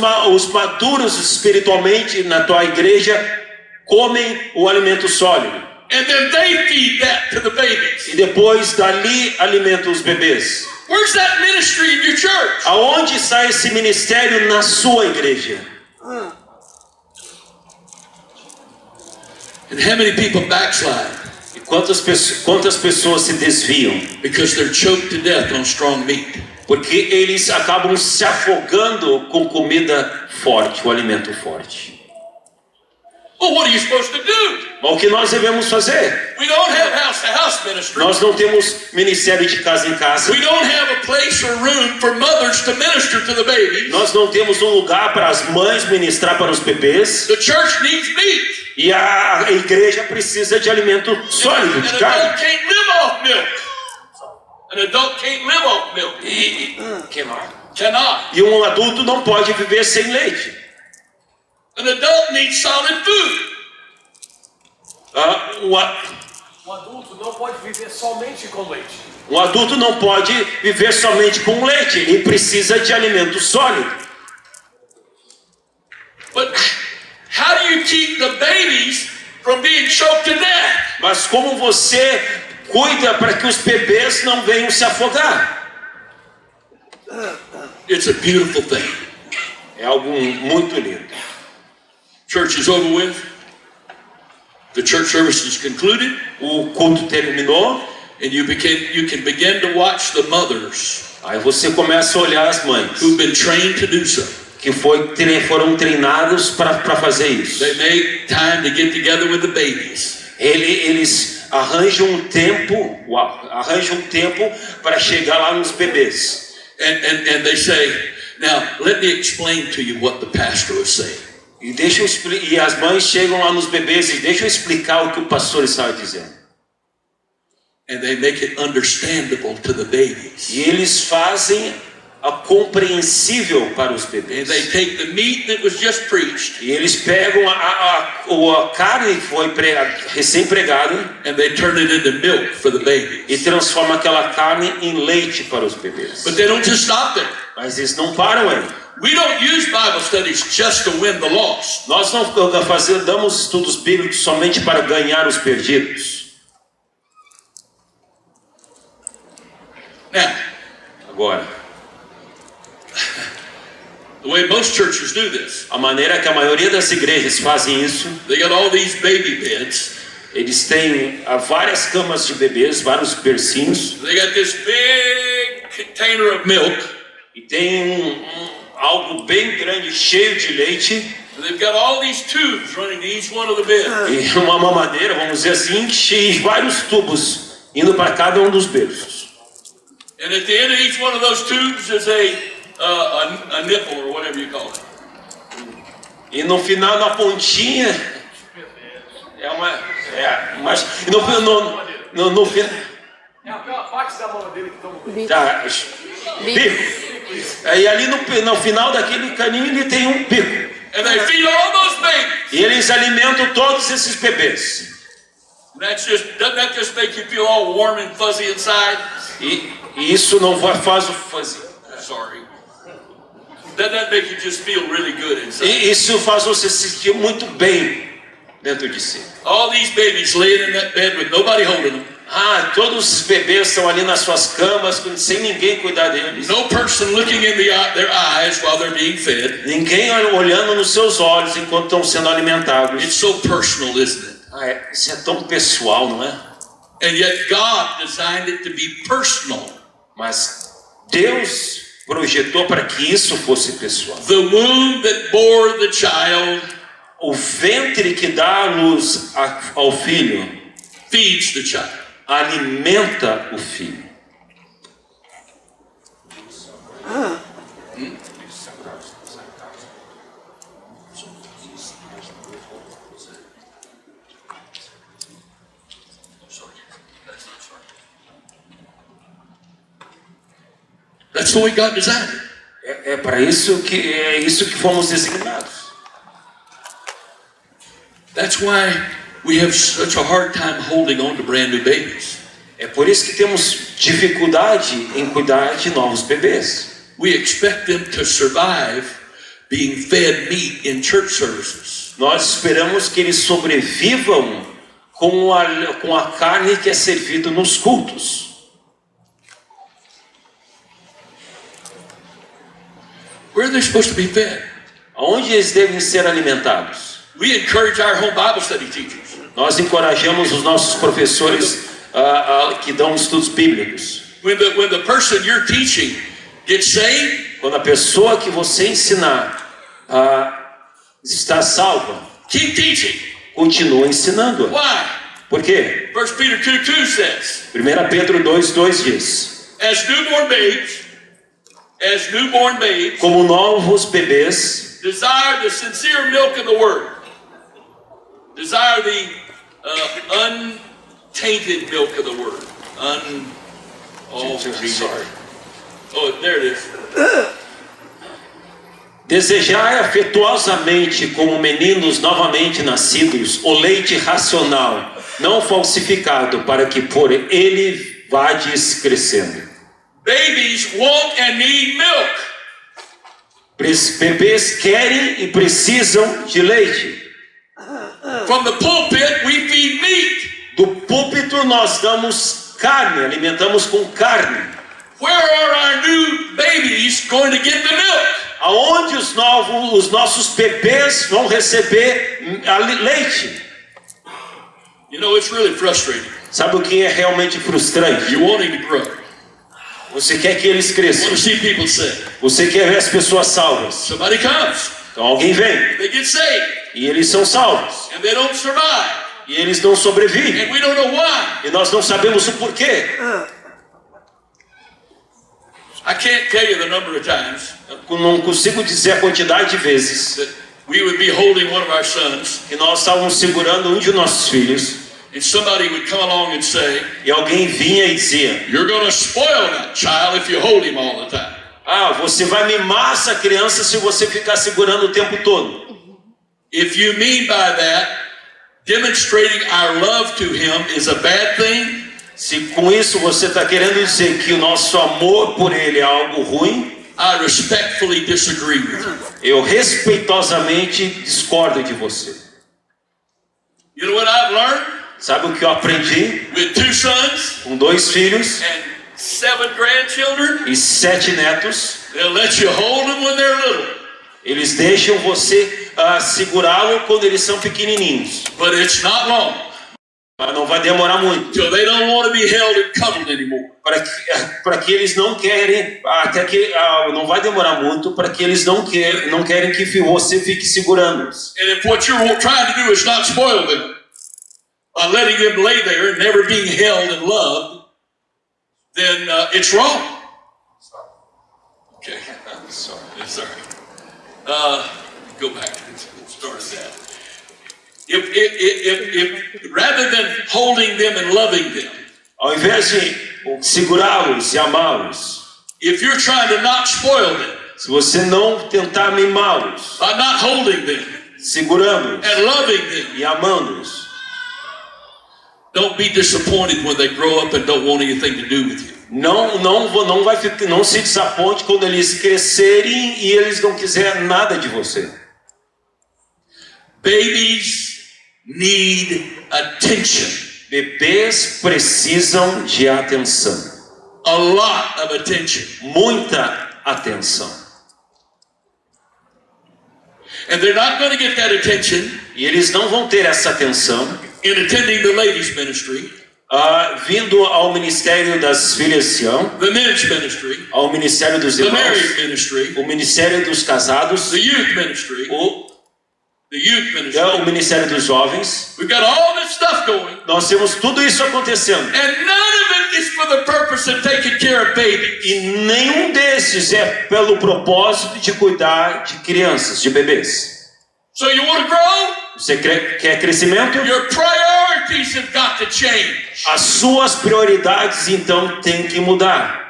maduros espiritualmente na tua igreja comem o alimento sólido And then they feed that to the babies. e depois dali alimentam os bebês? Where's that ministry in your church? Aonde está esse ministério na sua igreja? And how many people backslide? E quantas pessoas se desviam? Because they're choked to death on strong meat. Porque eles acabam se afogando com comida forte, o alimento forte. Well, what are you supposed to do? Mas o que nós devemos fazer? We don't have house-to-house ministry. Nós não temos ministério de casa em casa. We don't have a place or room for mothers to minister to the babies. Nós não temos um lugar para as mães ministrar para os bebês. The church needs meat. E a igreja precisa de alimento sólido, An de adult carne. can't live off milk. An adult can't live off milk. Cannot. E um adulto não pode viver sem leite. An adult needs solid food. Um adulto não pode viver somente com leite. Um adulto não pode viver somente com leite. Ele precisa de alimento sólido. But how do you keep the babies from being choked to death? Mas como você cuida para que os bebês não venham se afogar? It's a beautiful thing. É algo muito lindo. Church is over with. The church service is concluded, O culto terminou. and you can begin to watch the mothers Aí você começa a olhar as mães who've been trained to do so. que foram treinados para fazer isso. They make time to get together with the babies. Eles arranjam um tempo para chegar lá nos bebês. And they say, now let me explain to you what the pastor is saying. E as mães chegam lá nos bebês e deixa eu explicar o que o pastor estava dizendo. And they make it understandable to the babies. E eles fazem a compreensível para os And bebês. they take the meat that was just preached, E eles pegam a carne que foi recém-pregada and they turn it into milk for the e babies. transformam aquela carne em leite para os bebês. But they don't just stop there. Mas eles não param aí. We don't use Bible studies just to win the lost. Nós não damos estudos bíblicos somente para ganhar os perdidos. Now, Agora, the way most churches do this, a maneira que a maioria das igrejas fazem isso, they got all these baby beds. eles têm várias camas de bebês, vários bercinhos, They got this big container of milk. e tem algo bem grande, cheio de leite, And they've got all these tubes running to each one of the beds. e uma mamadeira, vamos dizer assim, cheia de vários tubos indo para cada um dos berços. And at the end of each one of those tubes is a nipple or whatever you call it. E no final, na pontinha, e no final, É aquela parte da mão dele que toma cuidado. tá, bico. Aí ali no final daquele caninho ele tem um bico. And they feed all those babies. E eles alimentam todos esses bebês. Doesn't that just make you feel all warm and fuzzy inside? E isso não faz o fazer. Sorry. Doesn't that make you just feel really good inside? E isso faz você se sentir muito bem dentro de si. All these babies laying in that bed with nobody holding them. Todos os bebês estão ali nas suas camas sem ninguém cuidar deles. No person looking in their eyes while they're being fed. Ninguém olhando nos seus olhos enquanto estão sendo alimentados. It's so personal, isn't it? Isso é tão pessoal, não é? And yet God designed it to be personal. Mas Deus projetou para que isso fosse pessoal. The womb that bore the child O ventre que dá a luz ao filho feeds the child. alimenta o filho. That's the way God designed it. É para isso que fomos designados. That's why we have such a hard time holding on to brand new babies. É por isso que temos dificuldade em cuidar de novos bebês. We expect them to survive being fed meat in church services. Nós esperamos que eles sobrevivam com a carne que é servida nos cultos. Where are they supposed to be fed? Aonde eles devem ser alimentados? We encourage our home Bible study teachers. Nós encorajamos os nossos professores que dão estudos bíblicos. When the person you're teaching gets saved, Quando a pessoa que você ensinar está salva, keep teaching. continua ensinando. Why? Por quê? 1 Peter 2:2 says, 1 Pedro 2:2 diz: as newborn babes, como novos bebês, desire the sincere milk of the word. Desire the untainted milk of the word. sorry. Oh, there it is. Desejai afetuosamente, como meninos novamente nascidos, o leite racional, não falsificado, para que por ele vades crescendo. Babies want and need milk. Bebês querem e precisam de leite. From the pulpit, we feed meat. Do púlpito nós damos carne, alimentamos com carne. Where are our new babies going to get the milk? Aonde os nossos bebês vão receber leite? You know, it's really frustrating. Sabe o que é realmente frustrante? You want him to grow. Você quer que eles You cresçam. want to see people saved. Você quer ver as pessoas salvas. Somebody comes, Então alguém vem they get saved, e eles são salvos. and they don't survive. E eles não sobrevivem. And we don't know why. E nós não sabemos o porquê. I can't tell you the number of times Eu não consigo dizer a quantidade de vezes that we would be holding one of our sons, que nós estávamos segurando um de nossos filhos and somebody would come along and say, e alguém vinha e dizia: you're going to spoil that child if you hold him all the time. você vai mimar essa criança se você ficar segurando o tempo todo. If you mean by that, demonstrating our love to him is a bad thing, Se com isso você está querendo dizer que o nosso amor por ele é algo ruim, I respectfully disagree with you. Eu respeitosamente discordo de você. You know what I've learned? Sabe o que eu aprendi? With 2 sons Com 2 filhos and 7 grandchildren, e 7 netos, they'll let you hold them when they're little. eles deixam você segurá-lo quando eles são pequenininhos. But it's not long Mas não vai demorar muito. till they don't want to be held and cuddled anymore. Para que eles não querem, até que não vai demorar muito, para que eles não querem que você fique segurando-os. And if what you're trying to do is not spoil them by letting them lay there and never being held and loved, then it's wrong. Okay, I'm sorry. Sorry. Go back to the start of that. If rather than holding them and loving them, Ao invés de segurá-los e amá-los, if you're trying to not spoil them se você não tentar mimá-los, by not holding them segurando-os and loving them, e amando-os, don't be disappointed when they grow up and don't want anything to do with you. não se desaponte quando eles crescerem e eles não quiserem nada de você. Babies need attention. Bebês precisam de atenção, A lot of attention. muita atenção. And they're not going to get that attention E eles não vão ter essa atenção in attending the ladies' ministry, vindo ao ministério das filhas de Sião, the men's ministry, ao ministério dos the irmãos, married ministry, o ministério dos casados, the youth ministry, o ministério dos jovens. We've got all this stuff going, Nós temos tudo isso acontecendo. and none of it is for the purpose of taking care of babies. E nenhum desses é pelo propósito de cuidar de crianças, de bebês. So you want to grow? Você quer crescimento? Your priorities have got to change. As suas prioridades então têm que mudar.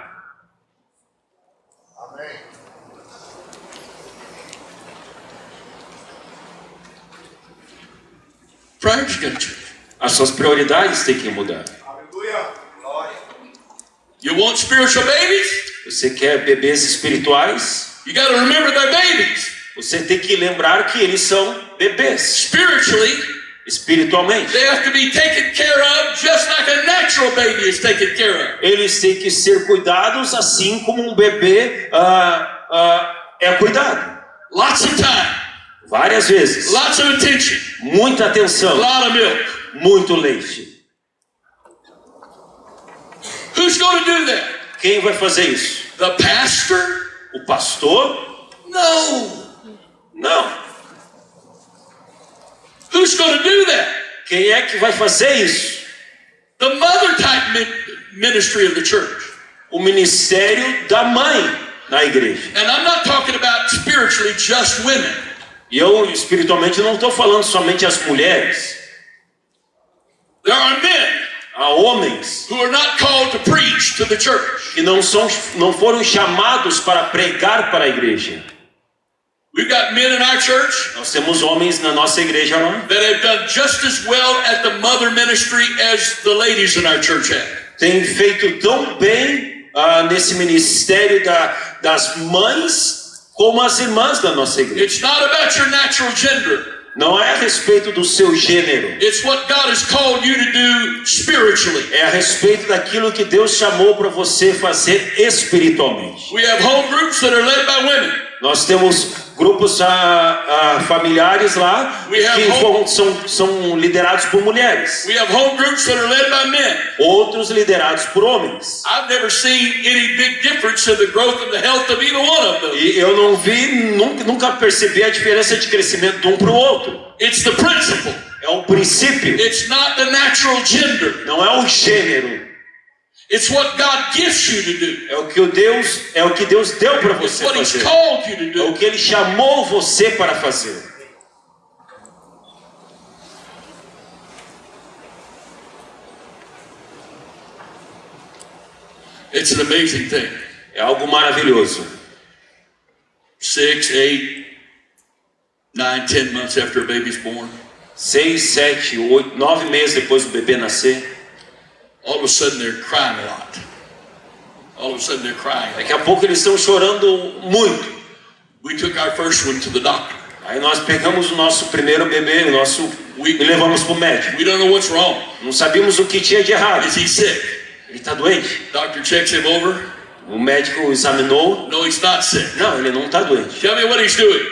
Priorities got to change. As suas prioridades têm que mudar. You want spiritual babies? Você quer bebês espirituais? You got to remember they're babies. Você tem que lembrar que eles são bebês. Spiritually, Espiritualmente, they have to be taken care of just like a natural baby is taken care of. eles têm que ser cuidados assim como um bebê é cuidado. Lots of time, Várias vezes. lots of attention, Muita a atenção. lot of milk. Muito leite. Who's going to do that? Quem vai fazer isso? The pastor? O pastor? No. Não. Who's going to do that? Quem é que vai fazer isso? The mother type ministry of the church. O ministério da mãe na igreja. And I'm not talking about spiritually just women. E eu espiritualmente não estou falando somente as mulheres. There are men Há homens who are not called to preach to the church. que não foram chamados para pregar para a igreja. We've got men in our church Nós temos homens na nossa igreja lá that have done just as well at the mother ministry as the ladies in our church have. têm feito tão bem nesse ministério das mães como as irmãs da nossa igreja. It's not about your natural gender. Não é a respeito do seu gênero. It's what God has called you to do spiritually. É a respeito daquilo que Deus chamou para você fazer espiritualmente. We have home groups that are led by women. Nós temos grupos familiares lá que são liderados por mulheres. We have home groups that are led by men. Outros liderados por homens. I've never seen any big difference in the growth and the health of either one of them. E eu não vi, nunca percebi a diferença de crescimento de um para o outro. It's the principle. É o princípio, It's not the natural gender. não é o gênero. It's what God gifts you to do. É o que Deus deu para It's você what He's fazer. called you to É o do. que Ele chamou você para fazer. It's an amazing thing. É algo maravilhoso. 6, 8, 9, 10 months after a baby's born, 6, 7, 8, 9 meses depois do bebê nascer, all of a sudden they're crying a lot. All of a sudden they're crying. Daqui a pouco eles estão chorando muito. We took our first one to the doctor. Aí nós pegamos o nosso primeiro bebê, e levamos para o médico. We don't know what's wrong. Não sabíamos o que tinha de errado. Is he sick? Ele está doente. Doctor checks him over. O médico examinou. No, he's not sick. Não, ele não está doente. Tell me what he's doing.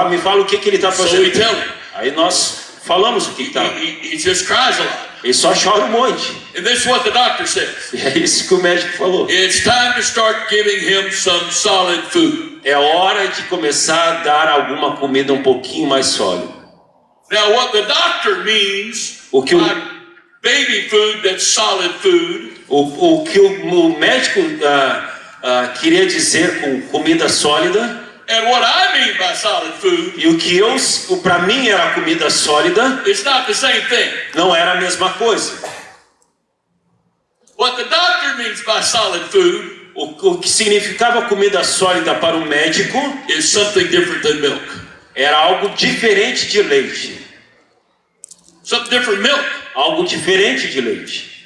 Me fala o que ele está So we fazendo. tell him. Aí nós falamos o que está. He just cries a lot. Ele só chora um monte. And this is what the doctor says. E é isso que o médico falou. It's time to start giving him some solid food. É hora de começar a dar alguma comida um pouquinho mais sólida. Now what the doctor means O que o- by baby food that's solid food O que o médico queria dizer com comida sólida, and what I mean by solid food e o que para mim era comida sólida, is not the same thing. não era a mesma coisa. What the doctor means by solid food O que significava comida sólida para o médico is something different than milk. era algo diferente de leite. Something different milk. Algo diferente de leite.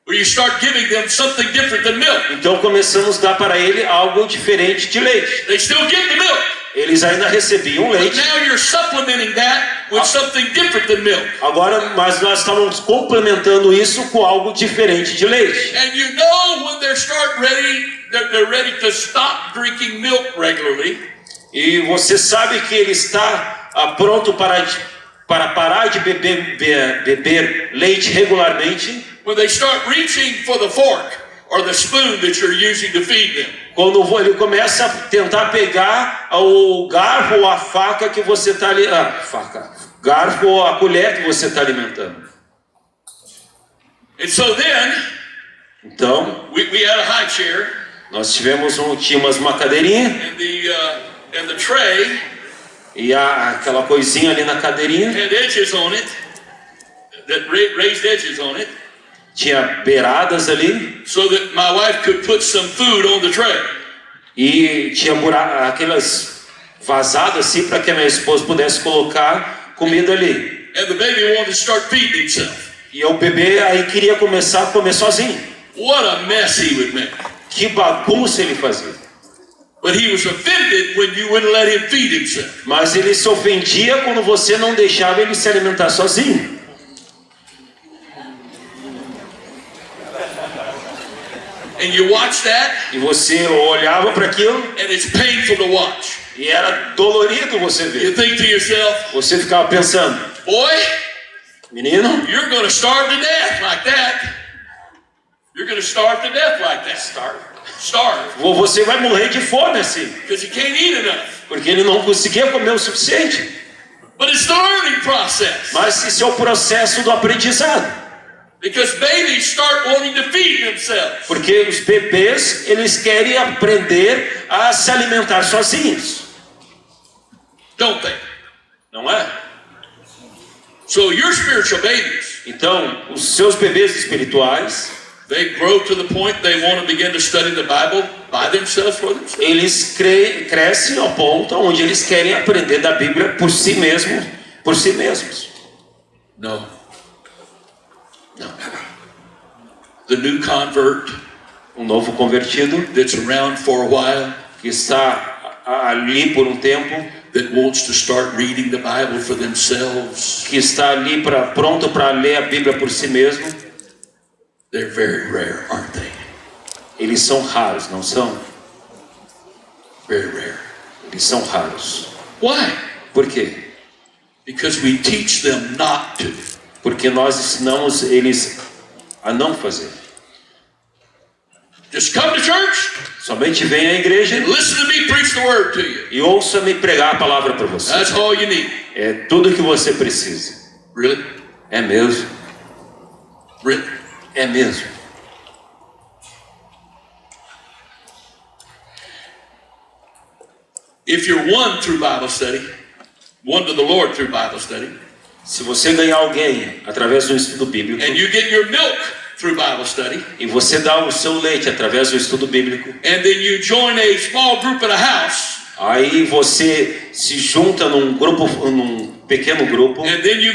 Where you start giving them something different than milk. Então começamos a dar para ele algo diferente de leite. They still get the milk. Eles ainda recebiam But leite. now you're supplementing that with something different than milk. Agora, mas nós estávamos complementando isso com algo diferente de leite. And you know when they're ready to stop drinking milk regularly. E você sabe que ele está pronto para parar de beber leite regularmente. When they start reaching for the fork or the spoon that you're using to feed them. Quando ele começa a tentar pegar o garfo ou a faca que você está ali, garfo ou a colher que você está alimentando. And so then Então, we had a high chair nós tínhamos uma cadeirinha and the tray e aquela coisinha ali na cadeirinha had edges on it, that raised edges on it, tinha beiradas ali so that my wife could put some food on the tray. e tinha aquelas vazadas assim para que a minha esposa pudesse colocar comida ali. And the baby wanted to start feeding himself. E o bebê aí queria começar a comer sozinho. What a mess he would make. Que bagunça ele fazia. But he was offended when you wouldn't let him feed himself. Mas ele se ofendia quando você não deixava ele se alimentar sozinho. And you watch that, E você olhava para aquilo and it's painful to watch. e era dolorido você You ver. think to yourself, Você ficava pensando, boy, menino, you're going to starve to death like that. You're going to starve to death like that. Starve. você vai morrer de fome assim, Because you can't eat enough. porque ele não conseguia comer o suficiente. But it's the learning process. Mas esse é o processo do aprendizado. Because babies start wanting to feed themselves. Porque os bebês, eles querem aprender a se alimentar sozinhos. Don't they? Não é? So your spiritual babies, Então, os seus bebês espirituais, they grow to the point they want to begin to study the Bible by themselves for themselves. eles crescem ao ponto onde eles querem aprender da Bíblia por si mesmos. No. The new convert Um novo convertido that's around for a while, que está ali por um tempo, that wants to start reading the Bible for themselves, que está ali pronto para ler a Bíblia por si mesmo, they're very rare, aren't they? eles são raros, não são? Very rare. Eles são raros. Why? Por quê? Because we teach them not to. Porque nós ensinamos eles a não fazer. Just come to church Somente venha à igreja and listen to me preach the word to you. e ouça-me pregar a palavra para você. That's all you need. É tudo que você precisa. Really? É mesmo? Really? É mesmo. If you're won through Bible study, won to the Lord through Bible study, Se você ganhar alguém através do estudo bíblico and you get your milk through Bible study, e você dá o seu leite através do estudo bíblico, and then you join a small group at a house, aí você se junta num pequeno grupo and then you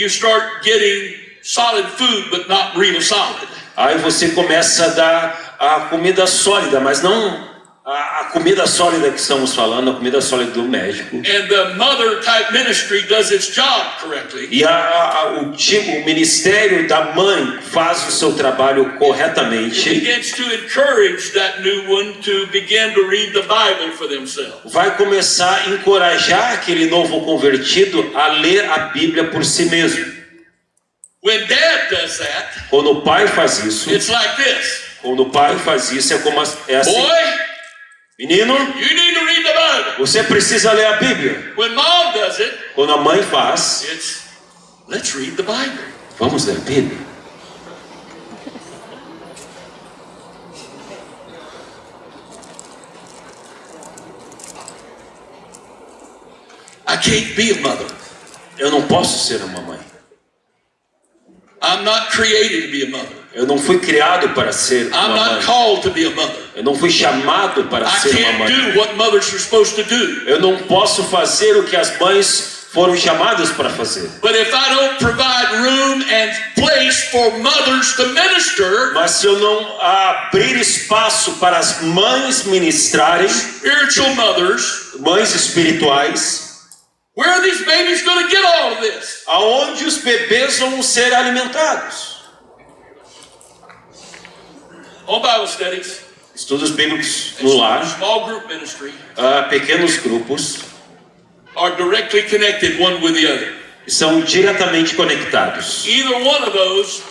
start getting solid food, but not real solid. Aí você começa a dar a comida sólida, mas não a comida sólida que estamos falando, a comida sólida do médico. And the mother type ministry does its job correctly. E o ministério da mãe faz o seu trabalho corretamente. Begins to encourage that new one to begin to read the Bible for themselves. Vai começar a encorajar aquele novo convertido a ler a Bíblia por si mesmo. When dad does that, Quando o pai faz isso, it's like this. quando o pai faz isso, é assim. Boy, Menino, you need to read the Bible. você precisa ler a Bíblia. When mom does it, Quando a mãe faz, it's let's read the Bible. vamos ler a Bíblia. I can't be a mother. Eu não posso ser uma mãe. I'm not created to be a mother. Eu não fui criado para ser uma I'm mãe. not called to be a mother. Eu não fui chamado para I ser uma can't mãe. do what mothers are supposed to do. Eu não posso fazer o que as mães foram chamadas para fazer. But if I don't provide room and place for mothers to minister, Mas se eu não abrir espaço para as mães ministrarem, spiritual mothers, mães espirituais, where are these babies going to get all of this? aonde os bebês vão ser alimentados? On Bible studies, Estudos bíblicos no lar, small group ministry pequenos grupos, are directly connected one with the other. são diretamente conectados. Either one of those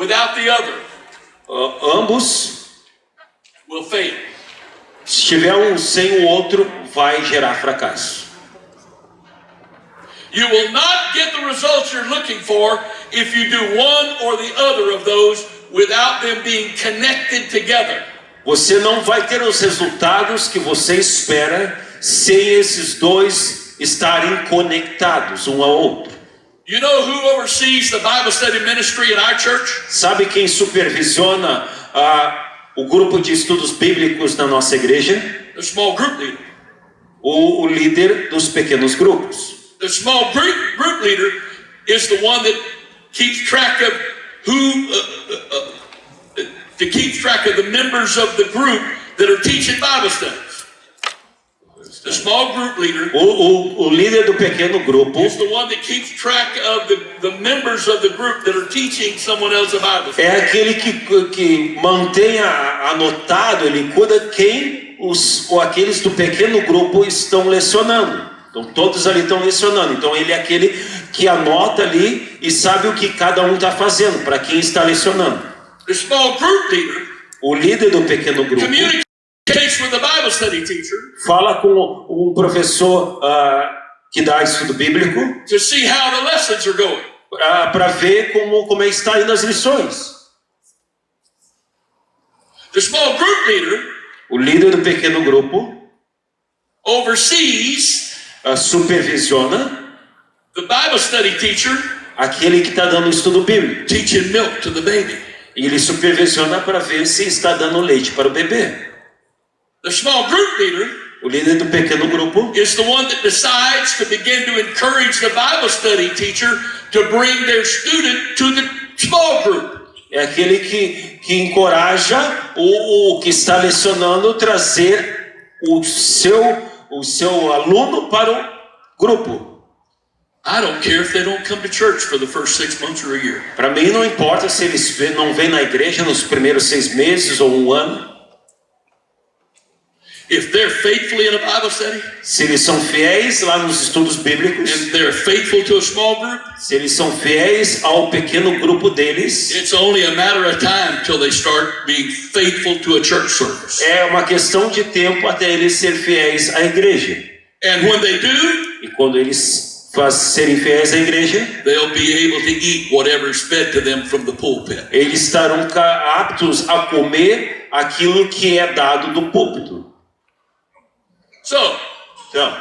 without the other Ambos, will fail. se tiver um sem o outro, vai gerar fracasso. You will not get the results you're looking for if you do one or the other of those without them being connected together. Você não vai ter os resultados que você espera sem esses dois estarem conectados um ao outro. You know who oversees the Bible study ministry in our church? Sabe quem supervisiona o grupo de estudos bíblicos na nossa igreja? The small group leader. O líder dos pequenos grupos. The small group leader is the one that keeps track of the members of the group that are teaching Bible studies. The small group leader O líder do pequeno grupo is the one that keeps track of the members of the group that are teaching someone else a Bible study. é aquele que mantém anotado, ele cuida quem aqueles do pequeno grupo estão lecionando. Então todos ali estão lecionando. Então ele é aquele que anota ali e sabe o que cada um está fazendo, para quem está lecionando. The small group leader O líder do pequeno grupo communicates with the Bible study teacher fala com um professor que dá estudo bíblico to see how the lessons are going. para ver como está indo as lições. The small group leader O líder do pequeno grupo oversees supervisiona the Bible study teacher aquele que está dando estudo bíblico. teaching milk to the baby. E ele supervisiona para ver se está dando leite para o bebê. The small group leader O líder do pequeno grupo is the one that decides to begin to encourage the Bible study teacher to bring their student to the small group. é aquele que encoraja o que está lecionando trazer o seu aluno para o grupo. I don't care if they don't come to church for the first 6 months or a year. Para mim não importa se eles não vêm na igreja nos primeiros 6 meses ou um ano. If they're faithfully in a Bible study, Se eles são fiéis lá nos estudos bíblicos, and they're faithful to a small group, se eles são fiéis ao pequeno grupo deles, it's only a matter of time till they start being faithful to a church service. é uma questão de tempo até eles serem fiéis à igreja. And when they do, E quando eles serem fiéis à igreja, they'll be able to eat whatever is fed to them from the pulpit. eles estarão aptos a comer aquilo que é dado do púlpito. So, Então,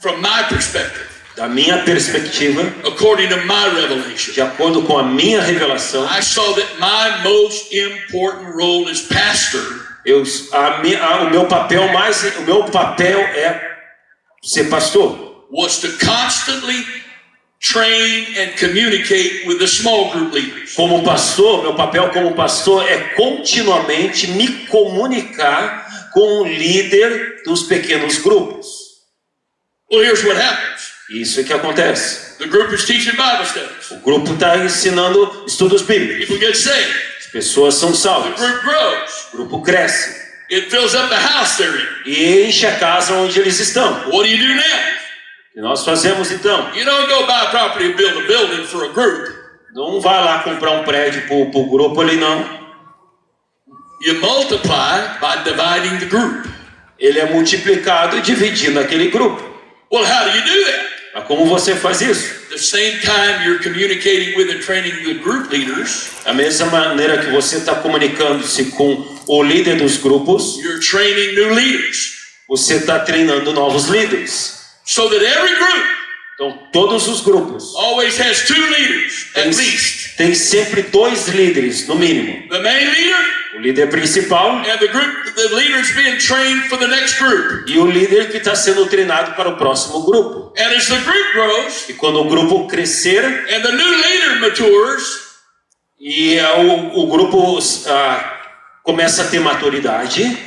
from my perspective, da minha perspectiva, according to my revelation, de acordo com a minha revelação, I saw that my most important role as pastor o meu papel é ser pastor. was to constantly train and communicate with the small group leaders. Como pastor, meu papel como pastor é continuamente me comunicar com o líder dos pequenos grupos. Well, here's what happens. Isso é que acontece. The group is teaching Bible studies. O grupo está ensinando estudos bíblicos. People get saved. As pessoas são The salvas. group grows. O grupo cresce It fills up the house they're in. e enche a casa onde eles estão. What do you do now? O que nós fazemos então? You don't go buy property and build a building for a group. Não vai lá comprar um prédio para o grupo ali, não. You multiply by dividing the group. Ele é multiplicado dividindo aquele grupo. Well, how do you do that? Mas como você faz isso? The same time you're communicating with and training the group leaders, Da mesma maneira que você está comunicando-se com o líder dos grupos, you're training new leaders. você está treinando novos líderes. So that every group Então, todos os grupos always has two leaders, at least. tem sempre dois líderes, no mínimo. The main leader O líder principal and the leaders being trained for the next group. e o líder que está sendo treinado para o próximo grupo. And as the group grows E quando o grupo crescer and the new leader matures, e o grupo começa a ter maturidade,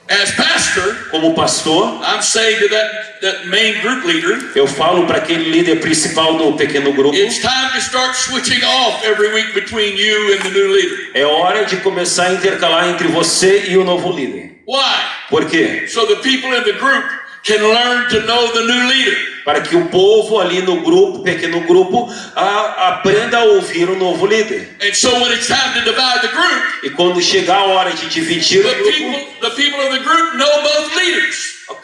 as pastor, como pastor, I'm saying to that main group leader, eu falo para aquele líder principal do pequeno grupo, it's time to start switching off every week between you and the new leader. é hora de começar a intercalar entre você e o novo líder. Why? Por quê? So the people in the group can learn to know the new leader. Para que o povo ali no grupo, pequeno grupo, aprenda a ouvir o novo líder. And so when it's time to divide the group, E quando chegar a hora de dividir o grupo, the people of the group know both leaders. o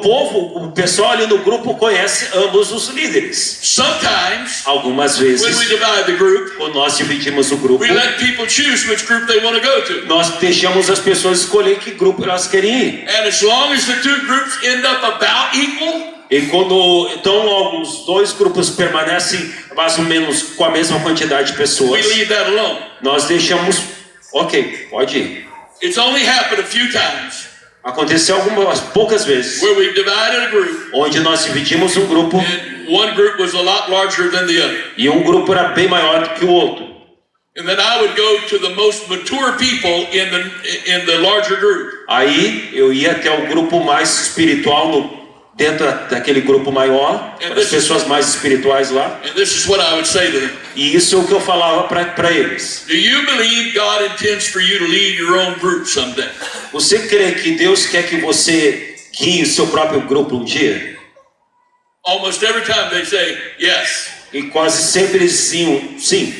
povo, o pessoal ali no grupo conhece ambos os líderes. Sometimes Algumas when we vezes, divide the group, quando nós dividimos o grupo, we let people choose which group they want to go to. nós deixamos as pessoas escolher que grupo elas querem ir. And as long as the two groups end up about equal, E quando então logo os dois grupos permanecem mais ou menos com a mesma quantidade de we pessoas, leave that alone. nós deixamos, ok, pode ir. It's only happened a few times Aconteceu algumas poucas vezes where we've divided a group onde nós dividimos um grupo and one group was a lot larger than the other. e um grupo era bem maior do que o outro. And then I would go to the most mature people in the larger group. Aí eu ia até o grupo mais espiritual dentro daquele grupo maior, para as pessoas mais espirituais lá. And this is what I would say to them. E isso é o que eu falava para eles. Do you believe God intends for you to lead your own group someday? Você crê que Deus quer que você guie o seu próprio grupo um dia? Almost every time they say yes. E quase sempre eles diziam sim.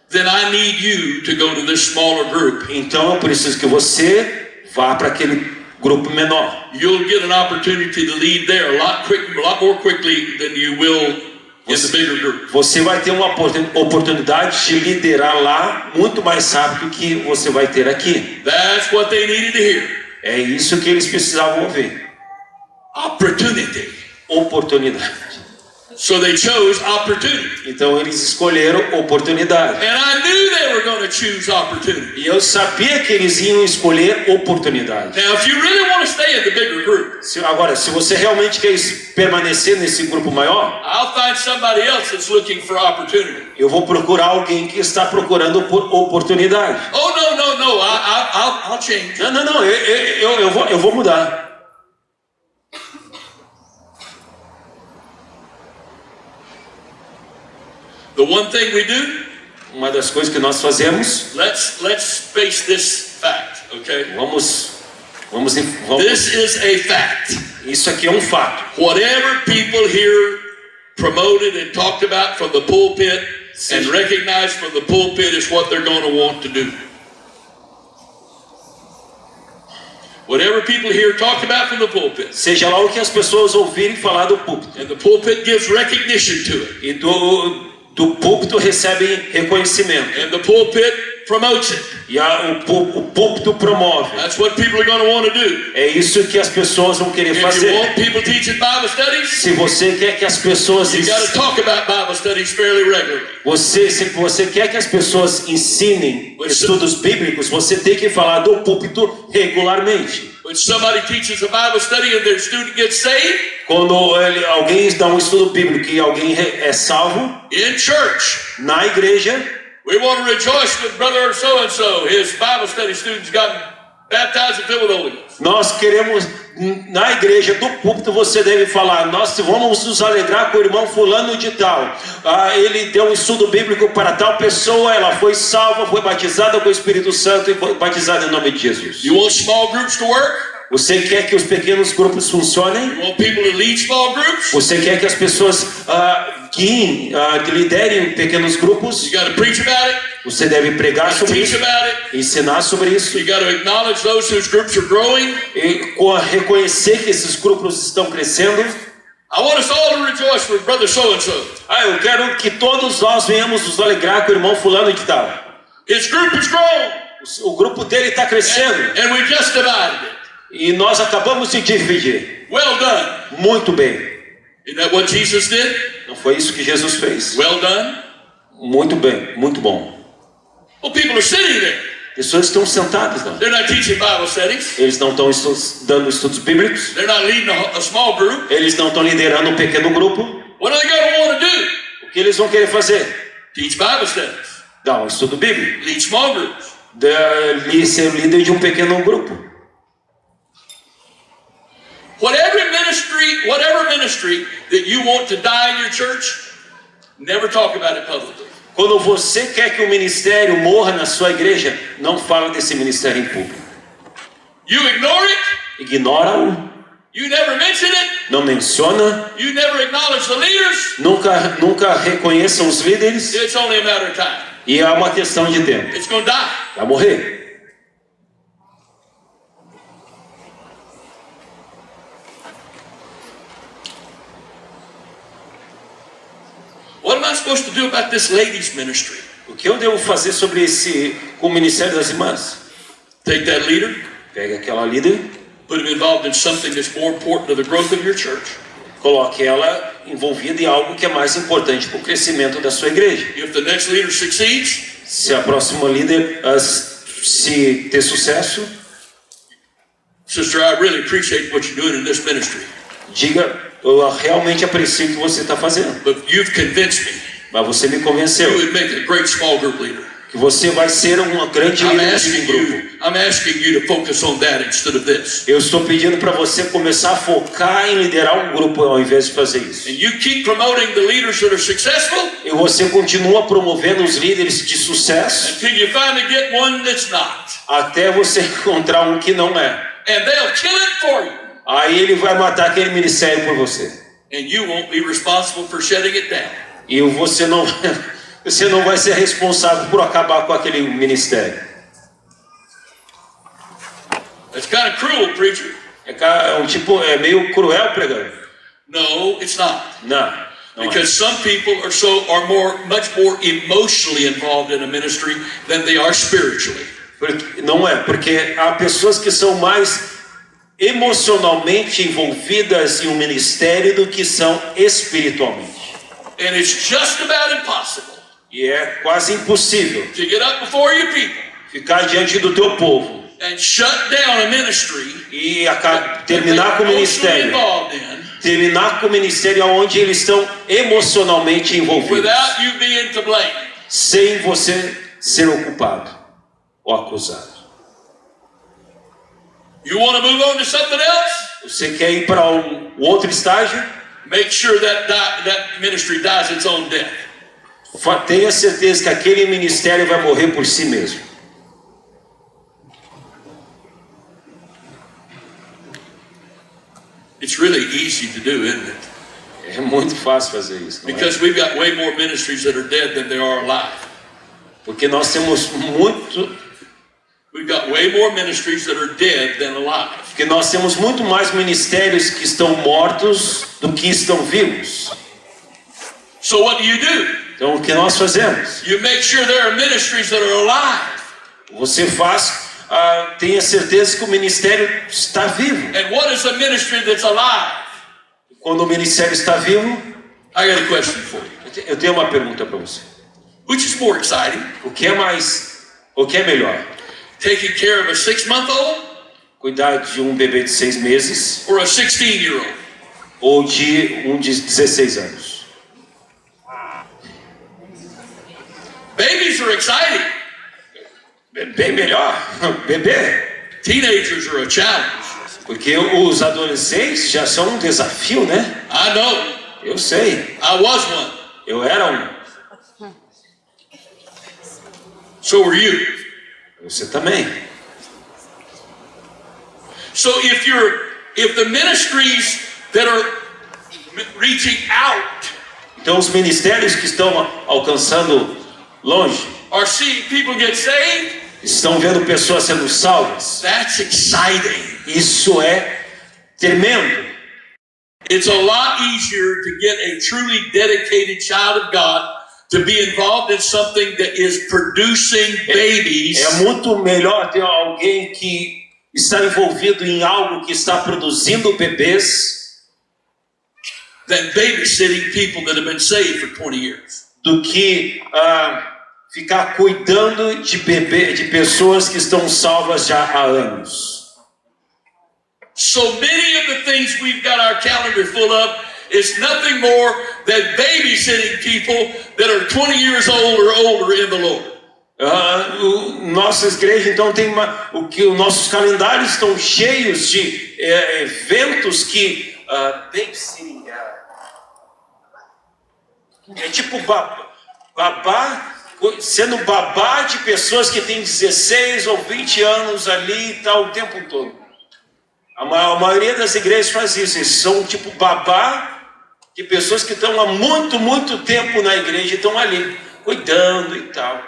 Then I need you to go to this smaller group. Então eu preciso que você vá para aquele grupo menor. You'll get an opportunity to lead there a lot more quickly than you will in the bigger group. Você vai ter uma oportunidade de liderar lá muito mais rápido que você vai ter aqui. That's what they needed to hear. É isso que eles precisavam ouvir. Opportunity. Oportunidade. So they chose opportunity. Então eles escolheram oportunidade. And I knew they were going to choose opportunity. E eu sabia que eles iam escolher oportunidade. Now, if you really want to stay in the bigger group, Agora, se você realmente quer permanecer nesse grupo maior, I'll find somebody else that's looking for opportunity. eu vou procurar alguém que está procurando oportunidade. Oh, no. I'll change. Não, eu vou mudar. The one thing we do, Uma das coisas que nós fazemos, let's face this fact, okay? vamos. This is a fact. Isso aqui é um fato. Whatever people hear promoted and talked about from the pulpit and recognized from the pulpit is what they're going to want to do. Whatever people hear talked about from the pulpit, Seja lá o que as pessoas ouvirem falar do púlpito. and the pulpit gives recognition to it, E do púlpito recebem reconhecimento. and the pulpit promotes it. E o púlpito promove. That's what people are going to want to do. É isso que as pessoas vão querer If you fazer. want people teaching Bible studies, Se você quer que as pessoas you got to talk about Bible studies fairly regularly. se você quer que as pessoas ensinem estudos bíblicos, você tem que falar do púlpito regularmente. When somebody teaches a Bible study and their student gets saved, Quando alguém dá um estudo bíblico e alguém é salvo in church, na igreja, we want to rejoice with brother so-and-so. His Bible study students got baptized and filled with the Holy Ghost. nós queremos, na igreja do púlpito, você deve falar: nós vamos nos alegrar com o irmão fulano de tal. Ele deu um estudo bíblico para tal pessoa, ela foi salva, foi batizada com o Espírito Santo e foi batizada em nome de Jesus. You want small groups to work? Você quer que os pequenos grupos funcionem? You want people to lead small groups? Você quer que as pessoas guiem, liderem pequenos grupos? You got to preach about it. Você deve pregar You got to sobre teach isso, about it. ensinar sobre isso, You got to acknowledge those whose groups are growing. e reconhecer que esses grupos estão crescendo. I want us all to rejoice with brother so-and-so. Eu quero que todos nós venhamos nos alegrar com o irmão fulano de tal. His group has grown, O grupo dele está crescendo and we just divided it. e nós acabamos de dividir. Well done. Muito bem. Isn't that what Jesus did? Não foi isso que Jesus fez? Well done. Muito bem, muito bom. Well, people are sitting there. Pessoas estão sentadas lá. They're not teaching Bible studies. Eles não estão dando estudos bíblicos. They're not leading a small group. Eles não estão liderando um pequeno grupo. What are they going to want to do? O que eles vão querer fazer? Teach Bible studies. Dar um estudo bíblico. Lead small groups. Ser líder de um pequeno grupo. Whatever ministry that you want to die in your church, never talk about it publicly. Quando você quer que o ministério morra na sua igreja, não fala desse ministério em público. You ignore it. Ignora-o, You never mention it. não menciona, You never acknowledge the leaders. nunca reconheça os líderes, It's only a matter of time. e é uma questão de tempo. It's going to die. Vai morrer. What am I supposed to do about this ladies' ministry? O que eu devo fazer sobre com o ministério das irmãs? Take that leader, Pegue aquela líder, put him involved in something that's more important to the growth of your church. coloque ela envolvida em algo que é mais importante para o crescimento da sua igreja. If the next leader succeeds, Se a próxima líder se ter sucesso, sister, I really appreciate what you're doing in this ministry, diga: eu realmente aprecio o que você está fazendo, but you've convinced me mas você me you convenceu would make a great small group leader. que você vai ser uma grande líder de um grupo. I'm asking you to focus on that instead of this. Eu estou pedindo para você começar a focar em liderar um grupo ao invés de fazer isso. And you keep promoting the leaders that are successful E você continua promovendo os líderes de sucesso until you finally get one that's not. até você encontrar um que não é. And they'll kill it for you. Aí ele vai matar aquele ministério por você. And you won't be responsible for shutting it down. E você não vai ser responsável por acabar com aquele ministério. That's kind of cruel, preacher. É meio cruel pregar. No, it's not. Não é. Because some people are much more emotionally involved in a ministry than they are spiritually. Não é, porque há pessoas que são mais emocionalmente envolvidas em um ministério do que são espiritualmente. And it's just about impossible E é quase impossível to get up before your people ficar diante do teu povo and shut down a ministry e that terminar com o they're emotionally ministério. involved in Terminar com o ministério onde eles estão emocionalmente envolvidos, without you being to blame. sem você ser ocupado ou acusado. You want to move on to something else? Você quer ir para um outro estágio? Make sure that ministry dies its own death. Tenha certeza que aquele ministério vai morrer por si mesmo. It's really easy to do, isn't it? É muito fácil fazer isso, não é? Because we've got way more ministries that are dead than there are alive. Porque nós temos We've got way more ministries that are dead than alive. Porque nós temos muito mais ministérios que estão mortos do que estão vivos. So what do? Então o que nós fazemos? You make sure there are ministries that are alive. Você tenha certeza que o ministério está vivo. And what is a ministry that's alive? Quando o ministério está vivo, I got a question for you. eu tenho uma pergunta para você. Which is more exciting? O que é melhor? Taking care of a 6-month-old cuidar de um bebê de 6 meses or a 16-year-old? ou de um de 16 anos? Babies are exciting. Bem melhor, bebê. Teenagers are a challenge. Porque os adolescentes já são um desafio, né? I know. Eu sei, I was one. eu era um. So were you. Você também. So if the ministries that are reaching out Então os ministérios que estão alcançando longe, are seeing people get saved, estão vendo pessoas sendo salvas. that's exciting. Isso é tremendo. It's a lot easier to get a truly dedicated child of God to be involved in something that is producing babies É muito melhor ter alguém que está envolvido em algo que está produzindo bebês than babysitting people that have been saved for 20 years. do que ficar cuidando de pessoas que estão salvas já há anos. So many of the things we've got our calendar full of is nothing more than babysitting people that are 20 years old or older in the Lord. Nossa igreja então tem os nossos calendários estão cheios de eventos que babysitting é tipo babá, sendo babá de pessoas que têm 16 ou 20 anos ali e tal o tempo todo. A maioria das igrejas faz isso, eles são tipo babá de pessoas que estão há muito tempo na igreja e estão ali cuidando e tal.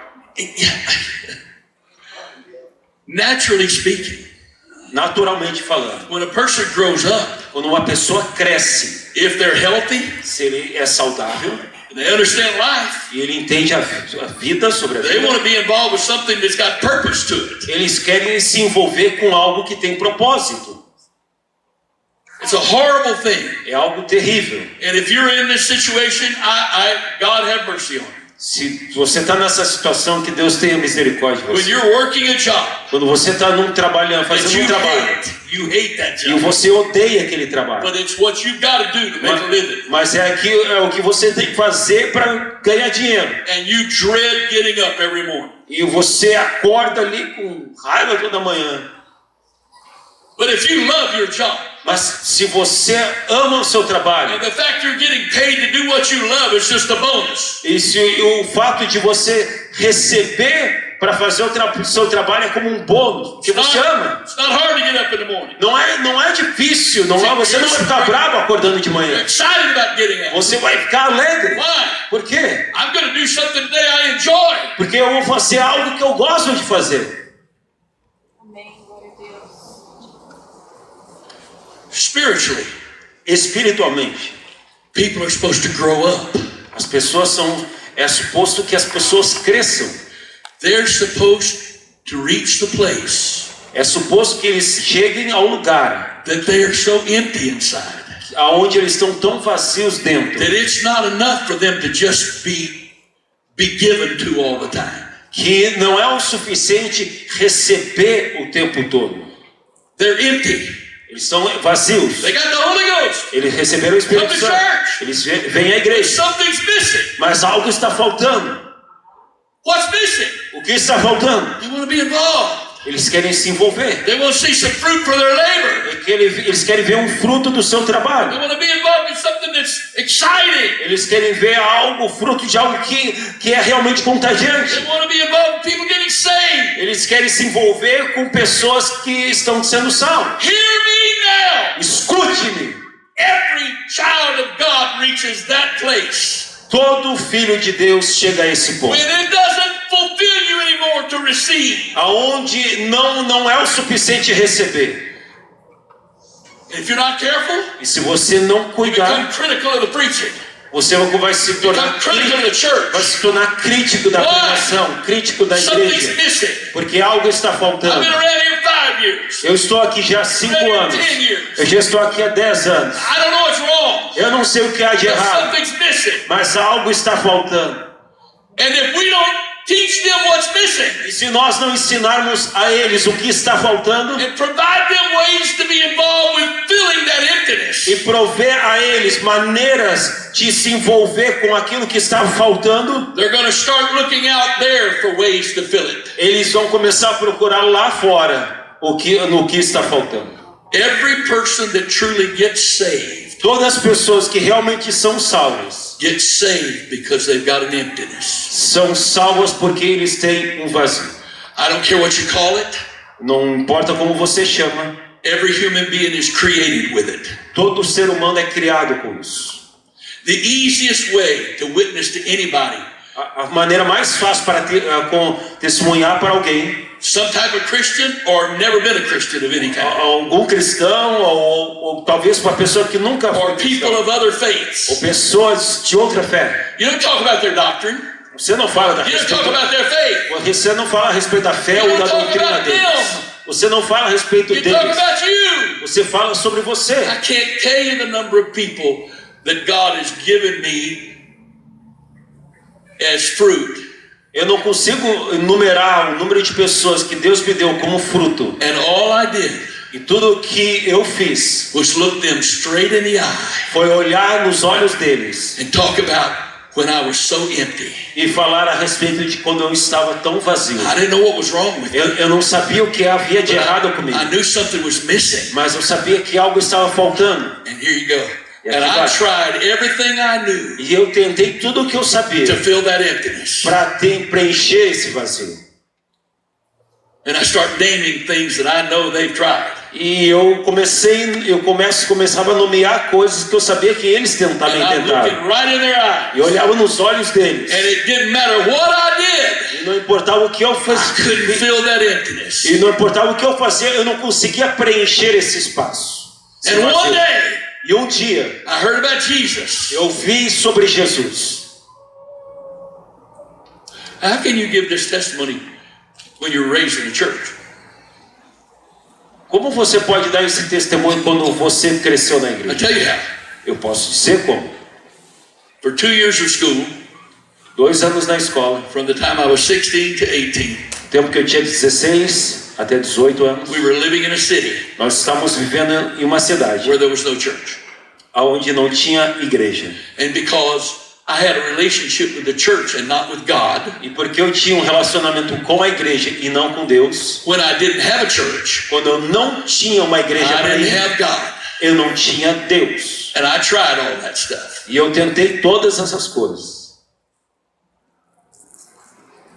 Naturally speaking, Naturalmente falando, when a person grows up, quando uma pessoa cresce, if they're healthy, se ele é saudável and they understand life, e ele entende a vida sobre a they vida, want to be involved with something that's got purpose to it. eles querem se envolver com algo que tem propósito. It's a horrible thing. É algo terrível. And if you're in this situation, God have mercy on you. Se você está nessa situação, que Deus tenha misericórdia de When você. you're working a job Quando você está that fazendo um trabalho you hate that e job, você odeia aquele trabalho, but it's what you've got to do to make a living. mas é o que você tem que fazer para ganhar dinheiro. And you dread getting up every morning. E você acorda ali com raiva toda manhã. But if you love your job, Mas se você ama o seu trabalho, and the fact you're getting paid to do what you love is just a bonus. e se o fato de você receber para fazer o seu trabalho é como um bônus, que você ama. It's not hard to get up in the morning. Não é difícil, você não vai ficar bravo acordando de You're manhã. excited about getting up. Você vai ficar alegre. Why? Por quê? I'm going to do something today I enjoy. Porque eu vou fazer algo que eu gosto de fazer. Amém, glória a Deus. Spiritually, Espiritualmente, people are supposed to grow up. as pessoas é suposto que as pessoas cresçam. They're supposed to reach the place É suposto que eles cheguem ao lugar that they are so empty inside aonde eles estão tão vazios dentro, that it's not enough for them to just be given to all the time. que não é o suficiente receber o tempo todo. They're empty. Eles estão vazios. They got the Holy Ghost. Eles receberam o Espírito Come to Santo. church. Eles vêm à But igreja. something's missing. Mas algo está faltando. What's missing? O que está faltando? They want to be involved. Eles querem se envolver. They want to see some fruit for their labor. Eles querem ver um fruto do seu They trabalho. want to be involved in something that's exciting. Eles querem ver algo, fruto de algo que é realmente They contagiante. want to be involved in people getting saved. Eles querem se envolver com pessoas que estão sendo salvas. Hear me now. Escute-me. Every child of God reaches that place Todo filho de Deus chega a esse ponto, when it doesn't fulfill you anymore to receive. aonde não é o suficiente receber. If you're not careful, E se você não you cuidar, become critical of the preaching. você vai se tornar Become critical of the church. vai se tornar crítico da pregação, crítico da Something's igreja, missing. porque algo está I've faltando. been around here 5 years. Eu estou aqui já há 5 anos. Eu já estou aqui há 10 anos. I don't know what's wrong. Eu não sei o que há de But errado, something's missing. mas algo está faltando. And if we don't teach them what's missing E se nós não ensinarmos a eles o que está faltando and provide them ways to be involved with filling that emptiness, e prover a eles maneiras de se envolver com aquilo que está faltando, they're going to start looking out there for ways to fill it. eles vão começar a procurar lá fora no que está faltando. Every person that truly gets saved Todas as pessoas que realmente são salvas get saved because they've got an emptiness. são salvas porque eles têm um vazio. I don't care what you call it. Não importa como você chama, Every human being is created with it. todo ser humano é criado com isso. The easiest way to witness to anybody, A maneira mais fácil para testemunhar para alguém, some type of Christian or never been a Christian of any kind, algum cristão ou talvez uma pessoa que nunca foi or people cristão, of other ou faiths, pessoas de outra fé. you don't talk about their doctrine. Você não fala da You don't talk respeito, about their faith. você não fala a respeito da fé ou da doutrina deles. Você não fala a respeito You talk deles. about you. Você fala sobre você. I can't tell you the number of people that God has given me as fruit, Eu não consigo enumerar o número de pessoas que Deus me deu como fruto. and all I did E tudo que eu fiz was look them straight in the eye foi olhar nos olhos deles and talk about when I was so empty. e falar a respeito de quando eu estava tão vazio. I didn't know what was wrong with me. Eu não sabia o que havia de But errado comigo, I knew something was missing. mas eu sabia que algo estava faltando. And here you go. E And aqui I vai. tried everything I knew E eu tentei tudo o que eu sabia to fill that emptiness. para preencher esse vazio. And I start naming things that I know they've tried. E começava a nomear coisas que eu sabia que eles também And I'm tentaram. looking right in their eyes. E eu olhava nos olhos deles. And it didn't matter what I did. E não importava o que eu I couldn't fazia. fill that emptiness. E não importava o que eu fazia, eu não conseguia preencher esse espaço. Esse And one vazio. day, E um dia I heard about Jesus. eu vi sobre Jesus. How can you give this testimony when you're raised in a church? Como você pode dar esse testemunho quando você cresceu na I igreja? tell you how. Eu posso dizer como. For 2 years of school, 2 anos na escola, from the time I was 16 to 18, tempo que eu tinha 16 até 18 anos, we were living in a city nós estávamos vivendo em uma cidade where there was no church. onde não tinha igreja. And because I had a relationship with the church and not with God, E porque eu tinha um relacionamento com a igreja e não com Deus, when I didn't have a church, quando eu não tinha uma igreja I para didn't ir, have God. eu não tinha Deus. And I tried all that stuff. E eu tentei todas essas coisas.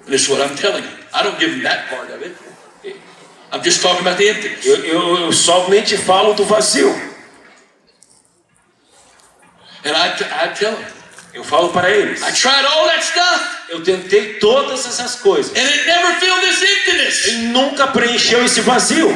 And this is what I'm telling you. I don't give them that part of it. I'm just talking about the emptiness. Eu somente falo do vazio. And I tell them, Eu falo para eles. I tried all that stuff, Eu tentei todas essas coisas. and it never filled this emptiness. E nunca preencheu esse vazio.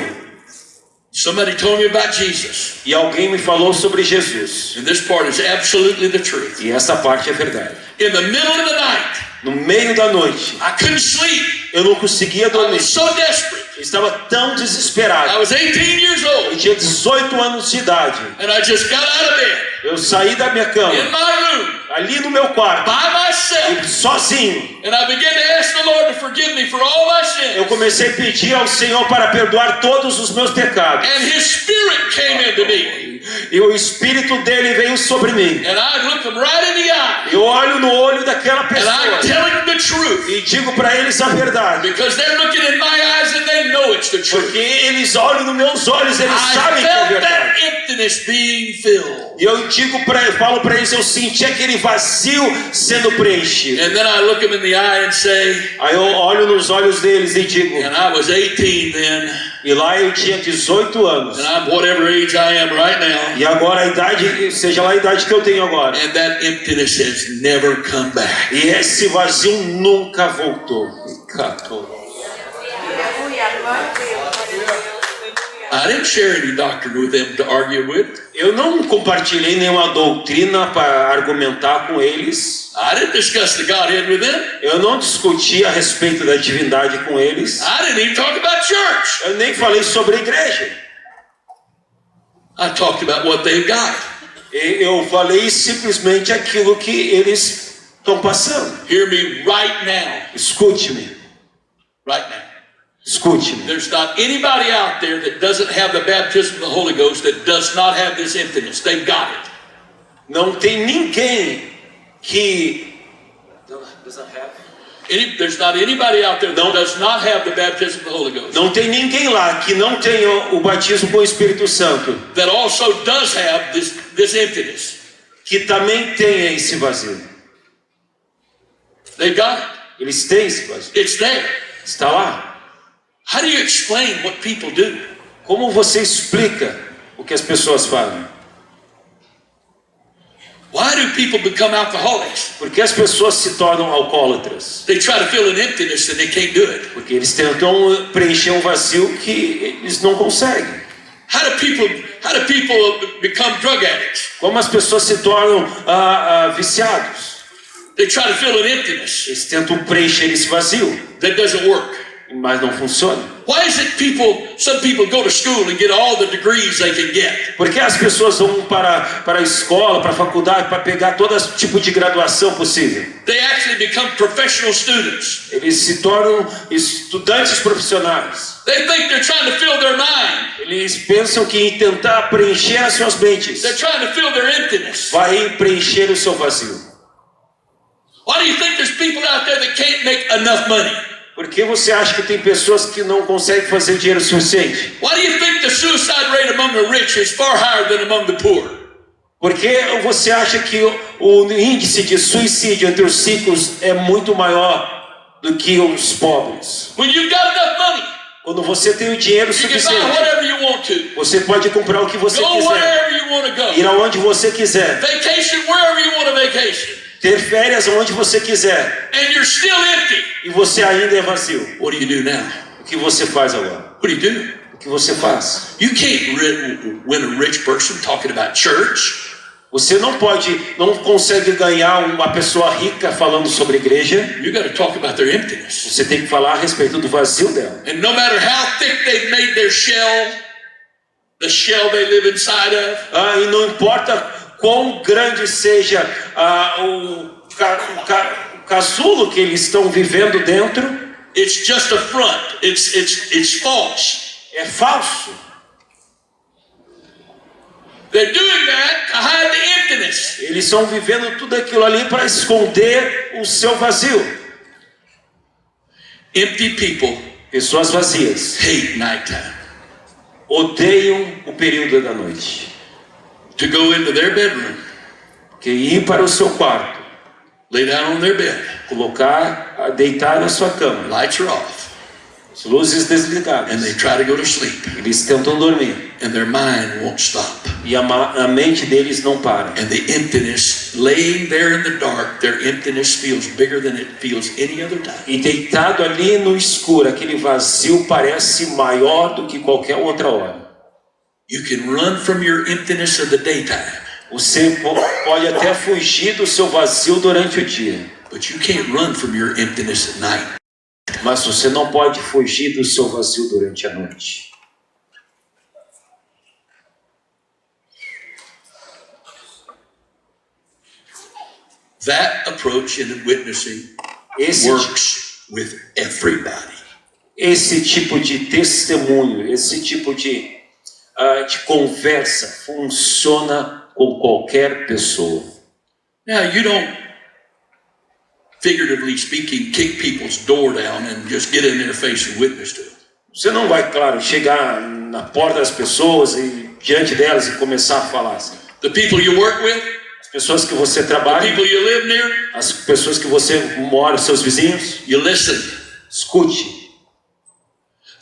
Somebody told me about Jesus, E alguém me falou sobre Jesus. and this part is absolutely the truth. E essa parte é verdade. In the middle of the night, No meio da noite, I couldn't sleep. eu não conseguia I dormir. was so desperate. Eu estava tão I desesperado. was 18 years Eu old, tinha 18 anos de idade. and I just got out of bed Eu saí da minha in cama, my room ali no meu quarto, by myself, sozinho. and I began to ask the Lord to forgive me for all my Eu sins. comecei a pedir ao Senhor para perdoar todos os meus pecados. And His Spirit came into me, E o Espírito dele veio sobre mim. and I looked them right in the eye, Eu olho no olho daquela and I'm pessoa telling them the truth, e digo para eles a verdade. because they're looking in my eyes and they know it's the truth. Porque eles olham nos meus olhos, eles I sabem que é felt verdade. that emptiness being filled. E eu falo para eles, eu senti aquele vazio sendo preenchido. And then I look them in the eye and say, Aí eu olho nos olhos deles e digo, and I was 18 then, e lá eu tinha 18 anos. and I'm whatever age I am right now, E agora a idade, seja lá a idade que eu tenho agora. and that emptiness has never come back. E esse vazio nunca voltou. I didn't share any doctrine with them to argue with. Eu não compartilhei nenhuma doutrina para argumentar com eles. I didn't discuss the Godhead with them. Eu não discuti a respeito da divindade com eles. I didn't even talk about church. Eu nem falei sobre a igreja. I talked about what they've got. Eu falei simplesmente aquilo que eles estão passando. Hear me right now. Escute-me, Right now. escute-me. There's not anybody out there that doesn't have the baptism of the Holy Ghost that does not have this emptiness. They've got it. Não tem ninguém que... There's not anybody out there that does not have the baptism of the Holy Ghost. Não tem ninguém lá que não tenha o batismo com o Espírito Santo, That also does have this emptiness. que também tenha esse vazio. They've got it. Eles têm esse vazio. It's there. Está lá. How do you explain what people do? Como você explica o que as pessoas fazem? Why do people become alcoholics? Por que as pessoas se tornam alcoólatras? They try to fill an emptiness and they can't do it. Porque eles tentam preencher um vazio que eles não conseguem. How do people become drug addicts? Como as pessoas se tornam viciados? They try to fill an emptiness Eles tentam preencher esse vazio, that doesn't work. mas não funciona. Why is it some people go to school and get all the degrees they can get? Por que as pessoas vão para a escola, para a faculdade, para pegar todo tipo de graduação possível? They actually become professional students. Eles se tornam estudantes profissionais. They think they're trying to fill their mind. Eles pensam que em tentar preencher as suas mentes They're trying to fill their emptiness. vai preencher o seu vazio. Why do you think there's people out there that can't make enough money? Por que você acha que tem pessoas que não conseguem fazer dinheiro suficiente? Why do you think the suicide rate among the rich is far higher than among the poor? Por que você acha que o índice de suicídio entre os ricos é muito maior do que os pobres? When you've got enough money, Quando você tem o dinheiro you can buy suficiente, whatever you want to. você pode comprar o que você Go quiser, wherever you want to ir go. aonde você quiser, Vacation wherever you want to vacation. ter férias aonde você quiser, And you're still empty. e você ainda é vazio. What do you do now? O que você faz agora? What do you do? O que você faz? You can't win a rich person talking about church. Você não consegue ganhar uma pessoa rica falando sobre igreja. You got to talk about their emptiness. Você tem que falar a respeito do vazio dela. And no matter how thick they've made their shell, the shell they live inside of, E não importa quão grande seja o casulo que eles estão vivendo dentro, it's just a front. It's false. é falso. They're doing that to hide the emptiness. Eles estão vivendo tudo aquilo ali para esconder o seu vazio. Empty people Pessoas vazias hate nighttime. odeiam o período da noite. To go into their bedroom, Que ir para o seu quarto, lay down on their bed, deitar na sua cama, lights are off, as luzes and they desligadas. try to go to sleep, Eles tentam dormir and their mind won't stop. e a mente deles não para. And the emptiness, laying there in the dark, their emptiness feels bigger than it feels any other time. E deitado ali no escuro, aquele vazio parece maior do que qualquer outra hora. You can run from your emptiness of the daytime, Você pode até fugir do seu vazio durante o dia, but you can't run from your emptiness at night. mas você não pode fugir do seu vazio durante a noite. That approach in witnessing Esse works with everybody. tipo de testemunho, esse tipo de conversa funciona com qualquer pessoa. Now, you don't, figuratively speaking, kick people's door down and just get in their face and witness to them. Você não vai, claro, chegar na porta das pessoas e diante delas e começar a falar assim. The people you work with, As pessoas que você the trabalha, people you live near, as pessoas que você mora, seus vizinhos, you listen. escute.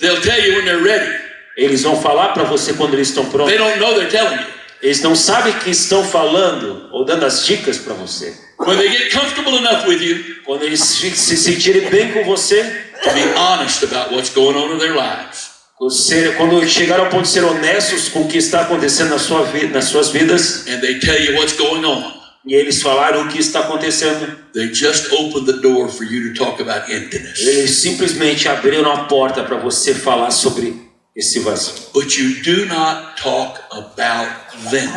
They'll tell you when they're ready. Eles vão falar para você quando eles estão prontos. They don't know they're telling you. Eles não sabem que estão falando ou dando as dicas para você. When they get comfortable enough with you Quando eles se sentirem bem com você, to be honest about what's going on in their lives, quando chegar ao ponto de ser honestos com o que está acontecendo nas suas vidas, and they tell you what's going on, e eles falaram o que está acontecendo, they just open the door for you to talk about emptiness. eles simplesmente abriram a porta para você falar sobre esse vazio. But you do not talk about them.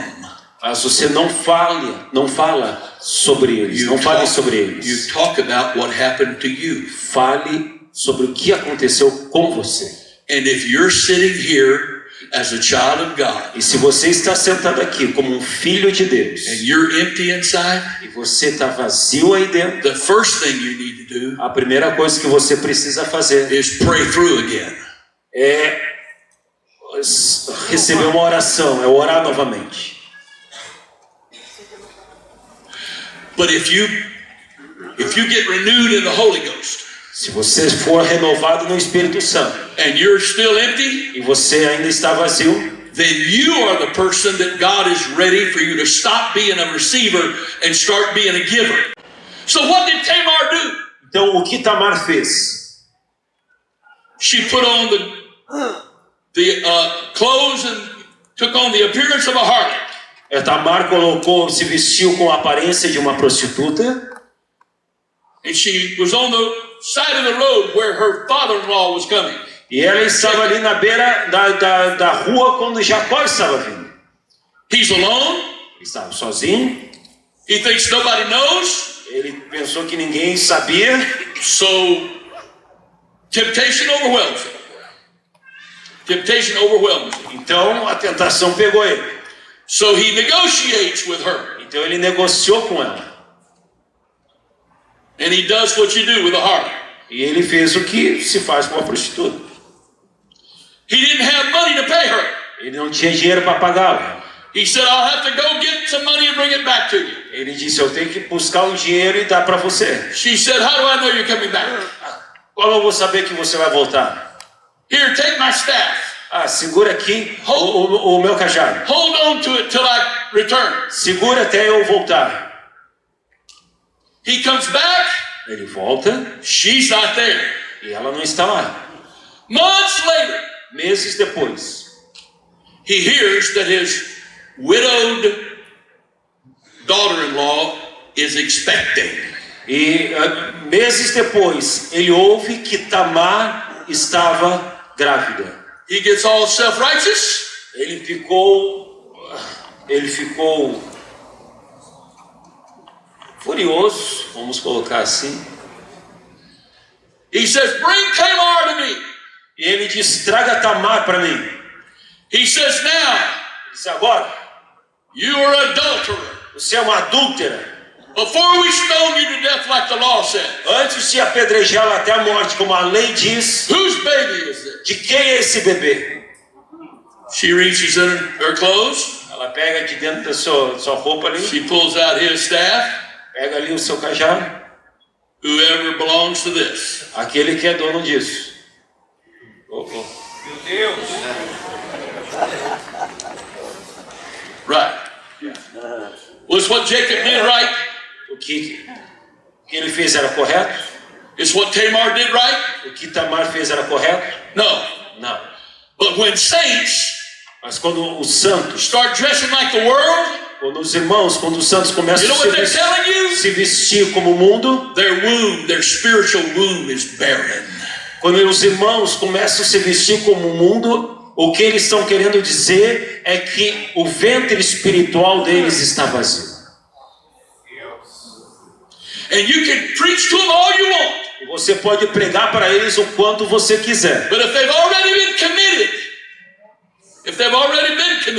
Mas você não fala sobre eles, não fale sobre you eles. talk about what happened to you. Fale sobre o que aconteceu com você. And if you're sitting here as a child of God, E se você está sentado aqui como um filho de Deus, and you're empty inside, e você está vazio aí dentro, the first thing you need to do a primeira coisa que você precisa fazer is pray through again. é receber uma oração, é orar novamente. But if you get renewed in the Holy Ghost, Se você for renovado no Espírito Santo and you're still empty, e você ainda está vazio, then you are the person that God is ready for you to stop being a receiver and start being a giver. So what did Tamar do? então o que Tamar fez? She put on the clothes and took on the appearance of a harlot. Tamar se vestiu com a aparência de uma prostituta And she was on the side of the road where her father-in-law was coming. e ela estava ali na beira da rua quando Jacó estava vindo. He's alone. Ele estava sozinho, He thinks nobody knows. ele pensou que ninguém sabia, So temptation overwhelms him. Temptation overwhelms him. então a tentação pegou ele. So he negotiates with her. Então ele negociou com ela. And he does what you do with a harlot. E ele fez o que se faz com uma prostituta. He didn't have money to pay her. Ele não tinha dinheiro para pagá-la. He said, I'll have to go get some money and bring it back to you. Ele disse, eu tenho que buscar um dinheiro e dar para você. She said, how do I know you're coming back? Como eu vou saber que você vai voltar? Here, take my staff. Segura aqui o meu cajado. Hold on to it till I return. Segura até eu voltar. He comes back. Ele volta She's not there. e ela não está lá. Months later, Meses depois, he hears that his widowed daughter-in-law is expecting. e meses depois, ele ouve que Tamar estava grávida. He gets all self-righteous. Ele ficou furioso, vamos colocar assim. He says, bring Tamar to me. E ele diz, traga Tamar para mim. He says, now, Ele disse, agora, you are an adulterer. você é uma adúltera. Before we stone you to death like the law says, Antes de apedrejá-la até a morte, como a lei diz, whose baby is this? de quem é esse bebê? She reaches in her clothes. Ela pega de dentro da sua roupa ali, She pulls out his staff. pega ali o seu cajado, Whoever belongs to this. aquele que é dono disso. Right. Was what Jacob did right? O que ele fez era correto? Is what Tamar did right? O que Tamar fez era correto? No. Não. But when saints Mas quando os santos, start dressing like the world, quando os irmãos, quando os santos começam you know a what they're telling you? se vestir como o mundo, Their womb, their spiritual womb is barren. quando os irmãos começam a se vestir como o mundo, o que eles estão querendo dizer é que o ventre espiritual deles está vazio. And you can preach to them all you want. E você pode pregar para eles o quanto você quiser. But if they've already been committed,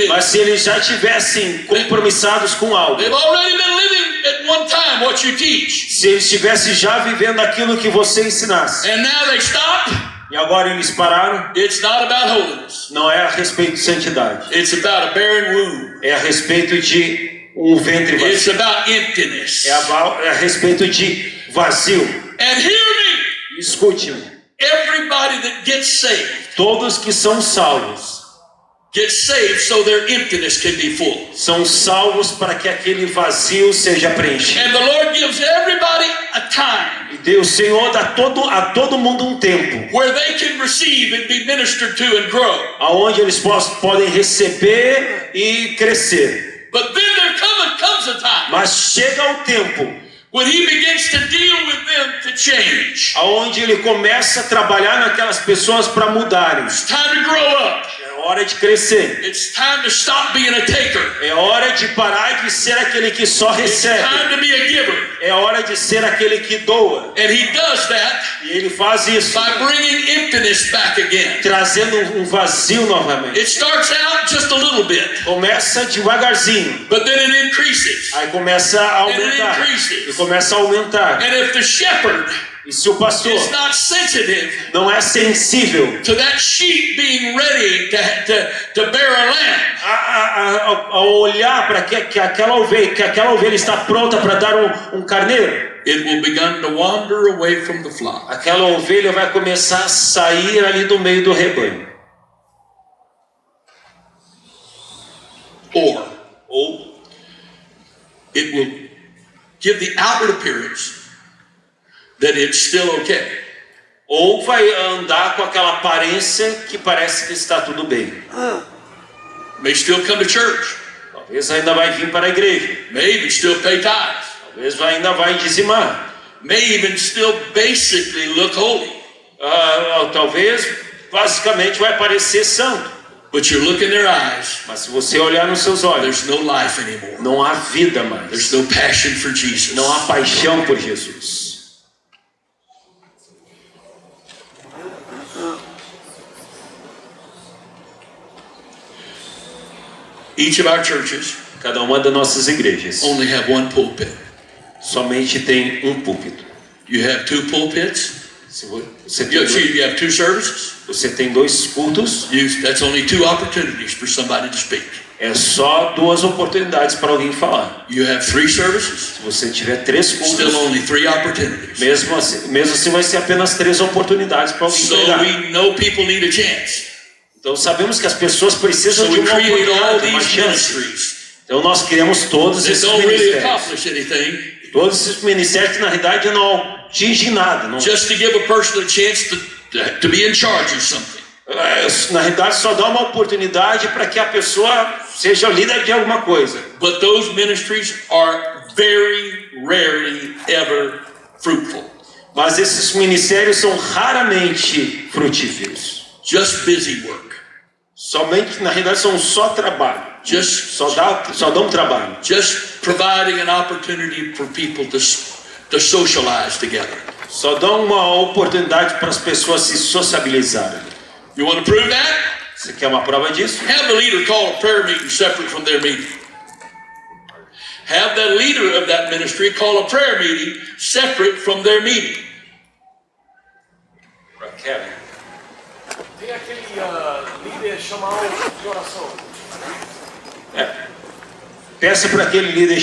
Mas se eles já tivessem compromissados com algo, they've already been living at one time what you teach, se eles estivessem já vivendo aquilo que você ensinasse, and now they stop, e agora eles pararam, it's not about holiness. não é a respeito de santidade, It's about a barren womb. é a respeito de um ventre It's vazio, about emptiness. é a respeito de vazio. And hear me, Escute-me, everybody that gets saved todos que são salvos, so their emptiness can be full. são salvos para que aquele vazio seja preenchido. And the Lord gives everybody a time E Deus, o Senhor, dá a todo mundo um tempo, where they can receive and be ministered to and grow. aonde eles podem receber e crescer. But then there comes a time Mas chega o tempo when He begins to deal with them to change. aonde ele começa a trabalhar naquelas pessoas para mudarem. It's time to grow up. É hora de crescer. It's time to stop being a taker. É hora de parar de ser aquele que só It's recebe. time to be a giver. É hora de ser aquele que doa. And he does that E ele faz isso, by bringing emptiness back again. trazendo um vazio novamente. It starts out just a little bit, Começa devagarzinho, but then it increases. aí começa a aumentar. E começa a aumentar. And if the shepherd E se o pastor is not sensitive não é sensível to that sheep being ready to bear a lamb, a olhar para que aquela ovelha está pronta para dar um carneiro, it will begin to wander away from the flock. aquela ovelha vai começar a sair ali do meio do rebanho. Or it will give the outward appearance that it's still okay. Ou vai andar com aquela aparência que parece que está tudo bem. May still come to church, Talvez ainda vai vir para a igreja. may even still pay tithes, Talvez ainda vai dizimar. may even still basically look holy. Talvez basicamente vai parecer santo. But you look in their eyes, Mas se você olhar nos seus olhos, there's no life anymore. não há vida mais. There's no passion for Jesus. Não há paixão por Jesus. Each of our churches Cada uma das nossas igrejas only have one pulpit. somente tem um púlpito. You have two pulpits. Se você tem, You have two services. você tem 2 cultos, That's only 2 opportunities for somebody to speak. é só 2 oportunidades para alguém falar. You have 3 services. Se você tiver 3 Still cultos, only 3 opportunities. mesmo assim vai ser apenas 3 oportunidades para alguém So pregar. we know people need a chance. Então sabemos que as pessoas precisam So de we uma created all oportunidade, uma these chance. ministries Então nós criamos todos that esses don't really ministérios. accomplish anything, Todos esses ministérios que na realidade não atingem nada. Não, just to give a person a chance to be in charge of something. na realidade só dá uma oportunidade para que a pessoa seja líder de alguma coisa. But those ministries are very rarely ever fruitful. Mas esses ministérios são raramente frutíferos. Just busy work. Somente, na realidade, são só trabalho. Só dão trabalho. Just providing an opportunity for people to socialize together. Só dão uma oportunidade para as pessoas se sociabilizarem. You want to prove that? Você quer uma prova disso? Have the leader call a prayer meeting separate from their meeting. Have the leader of that ministry call a prayer meeting separate from their meeting. Tem aquele líder chamar um de oração. Peça para aquele líder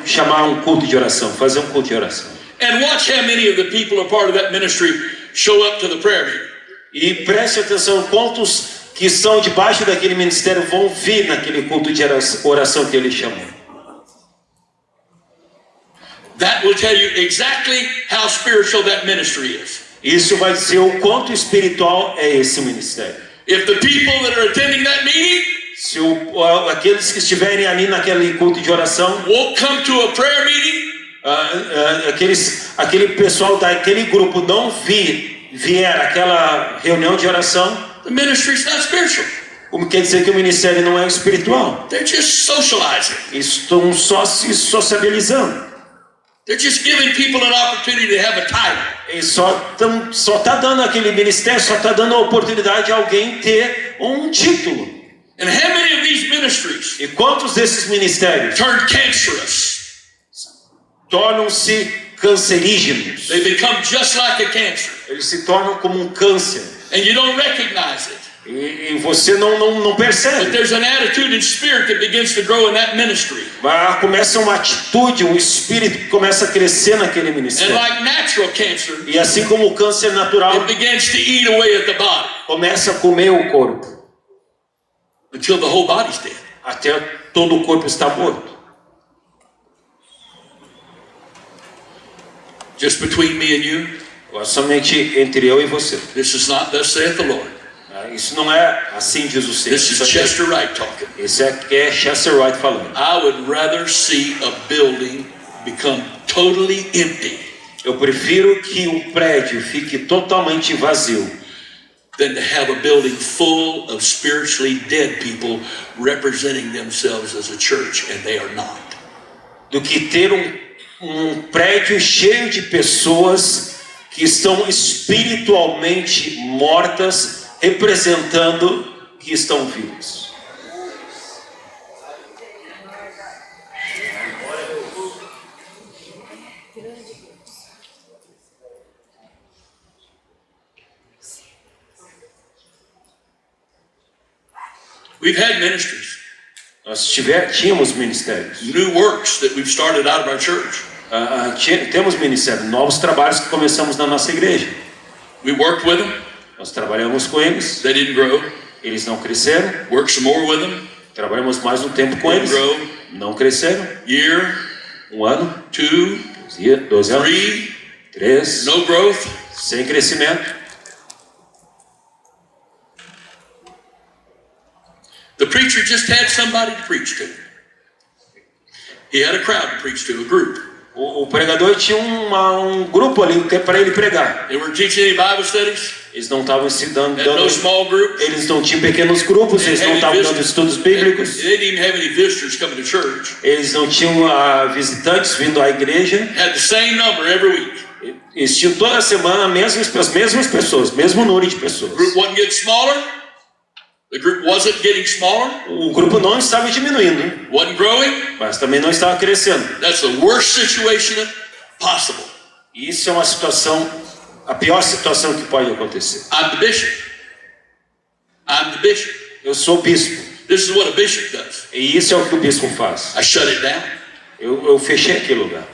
chamar um culto de oração, fazer um culto de oração. And watch how many of the people are part of that ministry show up to the prayer meeting. E preste atenção quantos que são debaixo daquele ministério vão vir naquele culto de oração que ele chamou. That will tell you exactly how spiritual that ministry is. Isso vai dizer o quanto espiritual é esse ministério. If the people that are attending that meeting Se aqueles que estiverem ali naquele culto de oração, won't come to a prayer meeting, aquele pessoal daquele grupo não vier àquela reunião de oração, the ministry is not spiritual. como quer dizer que o ministério não é espiritual? They're just socializing. Estão só se sociabilizando. They're just giving people an opportunity to have a title. E só tá dando aquele ministério, só tá dando a oportunidade de alguém ter um título. And how many of these ministries E quantos desses ministérios turn cancerous? tornam-se cancerígenos? They become just like a cancer. Eles se tornam como um câncer. And you don't recognize it. E você não But percebe. there's an attitude and spirit that begins to grow in that ministry. Começa uma atitude, um espírito que começa a crescer naquele And ministério. like natural cancer, E assim como o câncer natural it begins to eat away at the body começa a comer o corpo, until the whole body's dead. até todo o corpo está morto. Just between me and you, Agora, somente entre eu e você. this is not thus saith the Lord. Isso não é assim diz o Senhor. This is Chester Wright talking. Esse aqui é Chester Wright falando. I would rather see a building become totally empty Eu prefiro que o prédio fique totalmente vazio than to have a building full of spiritually dead people representing themselves as a church, and they are not. Do que ter um prédio cheio de pessoas que estão espiritualmente mortas, representando que estão vivos. We've had ministries, Nós tínhamos ministérios. new works that we've started out of our church. Temos ministérios, novos trabalhos que começamos na nossa igreja. We worked with them, Nós trabalhamos com eles, they didn't grow. eles não cresceram. Worked some more with them, Trabalhamos mais um tempo com didn't eles, grow. não cresceram. Year, Um ano, 2, 12 anos, 3, 3, no growth. sem crescimento. The preacher just had somebody to preach to. He had a crowd to preach to, a group. O pregador tinha um grupo ali para ele pregar. They weren't teaching any Bible studies, Eles não estavam ensinando, had no small groups. eles não tinham pequenos grupos, eles não estavam dando estudos They bíblicos, didn't even have any visitors coming to church. eles não tinham visitantes vindo à igreja. Had the same number every week. Eles tinham toda semana as mesmas pessoas, mesmo número de pessoas. The group wasn't getting smaller. The group wasn't getting smaller, O grupo não estava diminuindo, wasn't growing. mas também não estava crescendo. That's the worst situation possible. Isso é uma situação, a pior situação que pode acontecer. I'm the bishop. I'm the bishop. Eu sou bispo, This is what a bishop does. e isso é o que o bispo faz. I shut it down. Eu fechei aquele lugar,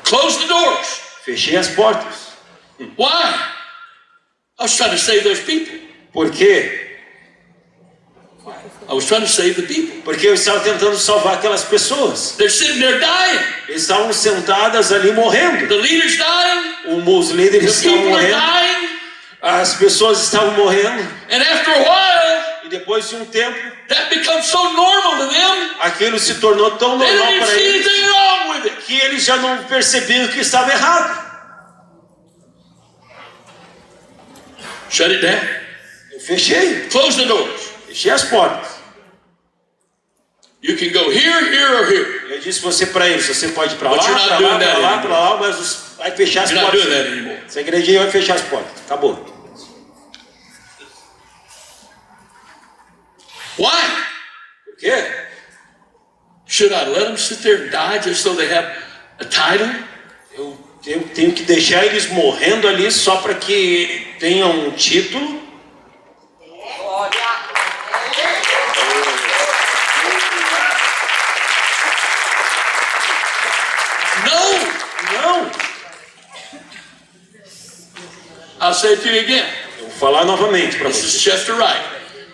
Close the doors. fechei as portas. Why? I was trying to save those people. Por quê? I was trying to save the people. Porque eu estava tentando salvar aquelas pessoas. They're sitting there dying. Eles estavam sentadas ali morrendo. The leader's dying. Os líderes The estavam people are morrendo. dying. As pessoas estavam morrendo. And after a while, E depois de um tempo, that becomes so normal to them, aquilo se tornou tão they don't normal even para see eles anything wrong with it. que eles já não percebiam que estava errado. Shut it down. Eu fechei. Close the doors. Fechei as portas. You can go here, here, or here. Eu disse para eles, você pode ir para lá, But you're not para doing lá, that para lá, anymore. para lá, mas vai fechar as You're not portas. doing that anymore. Essa igrejinha vai fechar as portas. Acabou. Why? Por quê? Should I let them sit there and die just so they have a title? Eu tenho que deixar eles morrendo ali só para que tenham um título? No. Não. I'll say it to you again. Eu vou falar novamente para This is você. Chester Wright.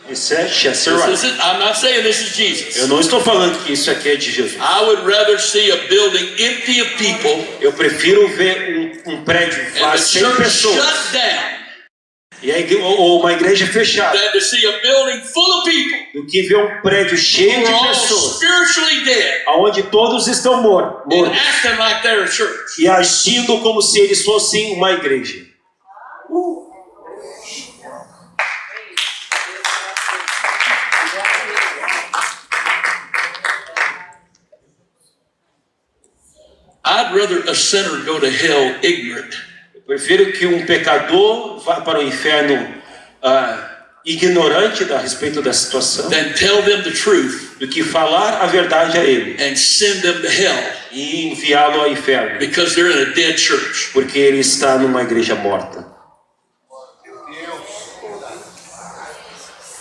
Isso é Chester This Wright. isn't, I'm not saying this is Jesus. Eu não estou falando que isso aqui é de Jesus. I would rather see a building empty of people Eu prefiro ver um prédio and the vazio sem church pessoas shut down ou uma igreja fechada than to see a building full of people do que ver um prédio cheio who de are all pessoas spiritually dead onde todos estão and mortos acting like they're a church. e agindo como se eles fossem uma igreja. I'd rather a sinner go to hell ignorant Eu prefiro que um pecador vá para o inferno ignorante a respeito da situação than tell them the truth do que falar a verdade a ele and send them to hell e enviá-lo ao inferno, because they're in a dead church. porque ele está numa igreja morta.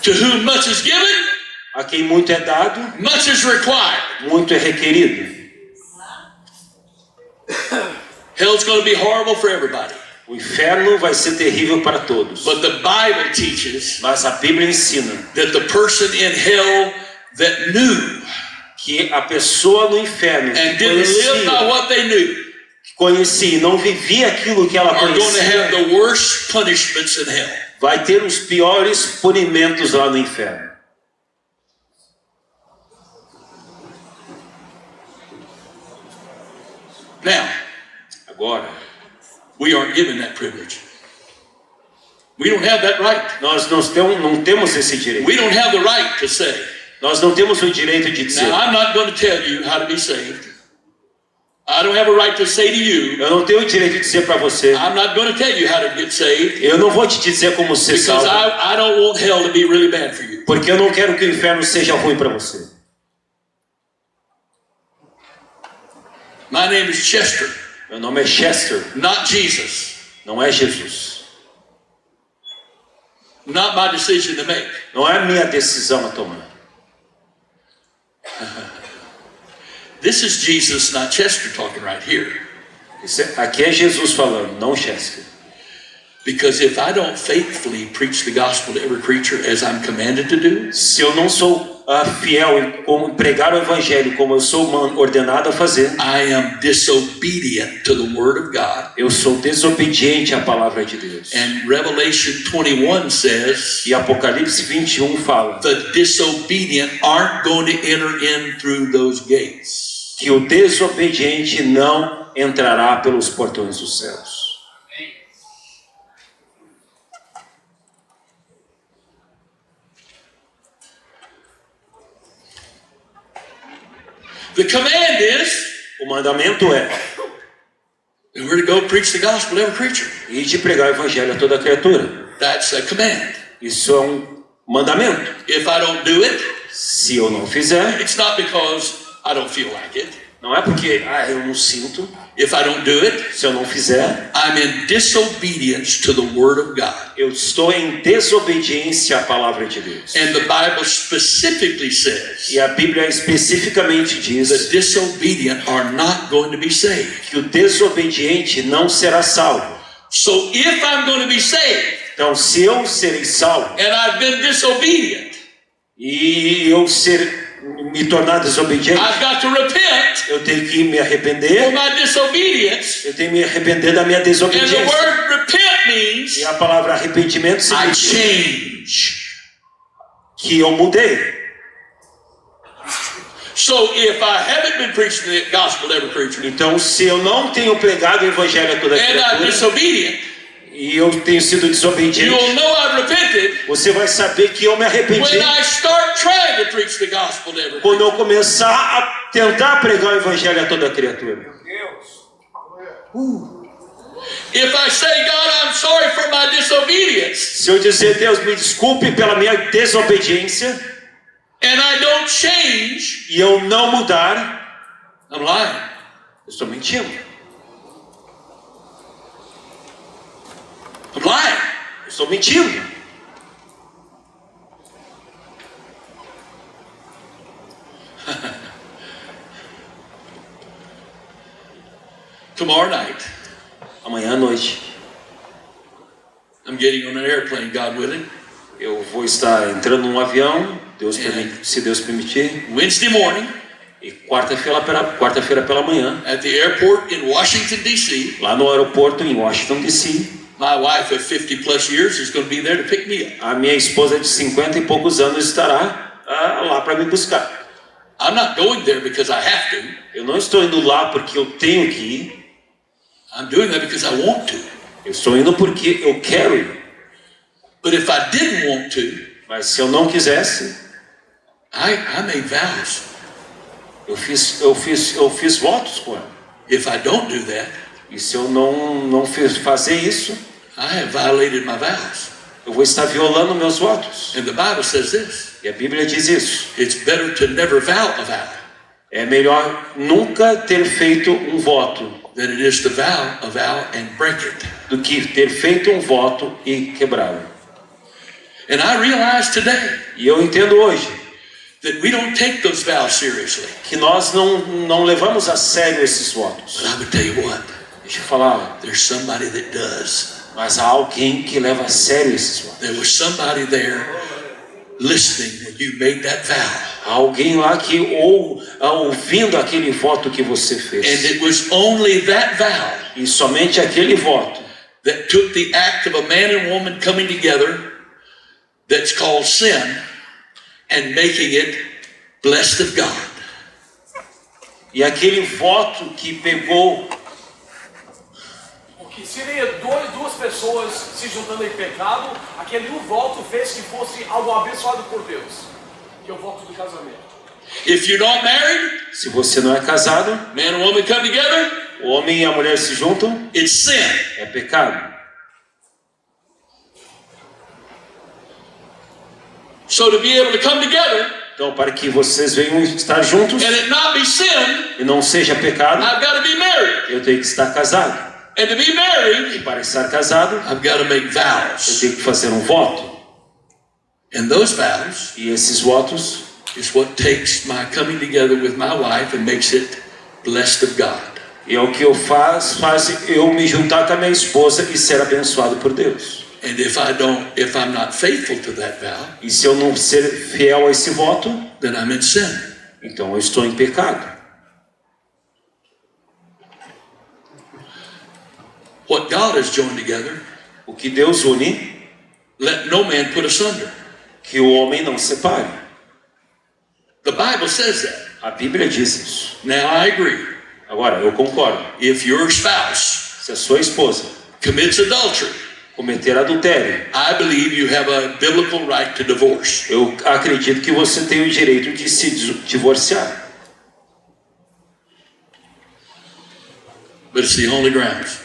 To whom much is given, A quem muito é dado, much is required. muito é requerido. Hell's going to be horrible for everybody. O inferno vai ser terrível para todos. But the Bible teaches Mas a Bíblia ensina that the person in hell that knew que a pessoa no inferno and didn't live by what they knew que conhecia e não vivia aquilo que ela are going to have conhecia, the worst punishments in hell. vai ter os piores punimentos lá no inferno. Now, Agora, we aren't given that privilege. We don't have that right. Nós não temos esse direito. We don't have the right to say. Nós não temos o direito de dizer. Now, I'm not going to tell you how to be saved. I don't have a right to say to you. Eu não tenho o direito de dizer para você. I'm not going to tell you how to get saved. Eu não vou te dizer como ser Because salvo. I don't want hell to be really bad for you. Porque eu não quero que o inferno seja ruim para você. My name is Chester, Meu nome é Chester, not Jesus. não é Jesus. Not my decision to make. Não é a minha decisão a tomar. This is Jesus, not Chester, talking right here. Aqui é Jesus falando, não Chester. Because if I don't faithfully preach the gospel to every creature as I'm commanded to do, Se eu não sou fiel em como pregar o evangelho como eu sou ordenado a fazer, I am disobedient to the word of God. eu sou desobediente à palavra de Deus. And Revelation 21 says, E Apocalipse 21 fala the disobedient aren't going to enter in through those gates. que o desobediente não entrará pelos portões dos céus. The command is, O mandamento é that we're to go preach the gospel to every creature. ir de pregar o evangelho a toda criatura. That's a command. Isso é um mandamento. If I don't do it, Se eu não fizer, it's not because I don't feel like it. não é porque eu não sinto. If I don't do it, Se eu não fizer, I'm in disobedience to the word of God. eu estou em desobediência à palavra de Deus. And the Bible specifically says E a Bíblia especificamente the diz disobedient are not going to be saved. que o desobediente não será salvo. So if I'm going to be saved Então, se eu serei salvo and I've been disobedient, e eu me tornar desobediente, I've got to repent eu tenho que me for arrepender. my disobedience. Eu tenho que me arrepender da minha And the desobediência. word repent means E a palavra arrependimento I significa change. que eu mudei. So if I haven't been preaching the gospel to every creature Então, se eu não tenho pregado o evangelho a toda and I'm criatura disobedient, e eu tenho sido desobediente, you'll know I've repented você vai saber que eu me arrependi when I start trying to preach the gospel to every quando creature. eu começar a tentar pregar o evangelho a toda criatura. If I say, God, I'm sorry for my disobedience, Se eu dizer, Deus, me desculpe pela minha desobediência, and I don't change, e eu não mudar, I'm lying. eu estou mentindo. I'm lying. Eu estou mentindo. Tomorrow night, Amanhã à noite, I'm getting on an airplane, God willing. eu vou estar entrando num avião, se Deus permitir, Wednesday morning e quarta-feira pela manhã, at the airport in Washington, D.C. lá no aeroporto em Washington, D.C., My wife of 50 plus years is going to be there to pick me up. a minha esposa de 50 e poucos anos estará lá para me buscar. I'm not going there because I have to. Eu não estou indo lá porque eu tenho que ir, I'm doing that because I want to. eu estou indo porque eu quero ir. But if I didn't want to, Mas se eu não quisesse, I made vows. eu fiz votos com ela. If I don't do that, E se eu não fazer isso, I have violated my vows. eu vou estar violando meus votos. And the Bible says this. E a Bíblia diz isso. It's better to never vow a vow É melhor nunca ter feito um voto than it is to vow a vow and break it. do que ter feito um voto e quebrá-lo. And I realize today E eu entendo hoje that we don't take those vows seriously. que nós não levamos a sério esses votos. But I would tell you what, Deixa eu falar, there's somebody that does. mas há alguém que leva a sério esses votos. There was somebody there listening when you made that vow. Há alguém lá que ouvindo aquele voto que você And fez. it was only that vow E somente aquele voto that took the act of a man and woman coming together that's called sin and making it blessed of God. e aquele voto que pegou que seria duas pessoas se juntando em pecado, aquele um voto fez que fosse algo abençoado por Deus, que é o voto do casamento. If you're not married, Se você não é casado, man and woman come together, o homem e a mulher se juntam, it's sin. é pecado. So to be able to come together Então, para que vocês venham estar juntos and it not be sin, e não seja pecado, I've got to be married. eu tenho que estar casado. And to be E married, para estar casado, I've got to make eu vows. tenho que fazer um voto. And those vows E esses votos is what takes my coming together with my wife and makes it blessed of God. é o que faz eu me juntar com a minha esposa e ser abençoado por Deus. And if I'm not faithful to that vow, E se eu não ser fiel a esse voto, then I'm in sin. então eu estou em pecado. What God has joined together, O que Deus une, let no man put asunder. que o homem não separe. The Bible says that. A Bíblia diz isso. Now I agree. Agora, eu concordo. If your spouse Se a sua esposa commits adultery, cometer adultério, I believe you have a biblical right to divorce. eu acredito que você tem o direito de se divorciar. But it's the only grounds.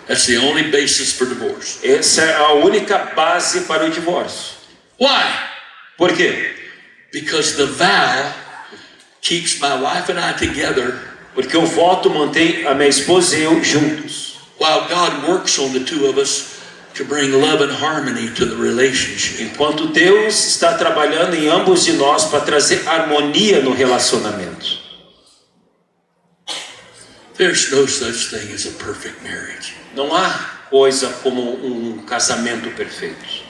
That's the only basis for divorce. Essa é a única base para o divórcio. Why? Por quê? Because the vow keeps my wife and I together Porque o voto mantém a minha esposa e eu juntos. while God works on the two of us to bring love and harmony to the relationship. Enquanto Deus está trabalhando em ambos de nós para trazer harmonia no relacionamento. There's no such thing as a perfect marriage. Não há coisa como um casamento perfeito.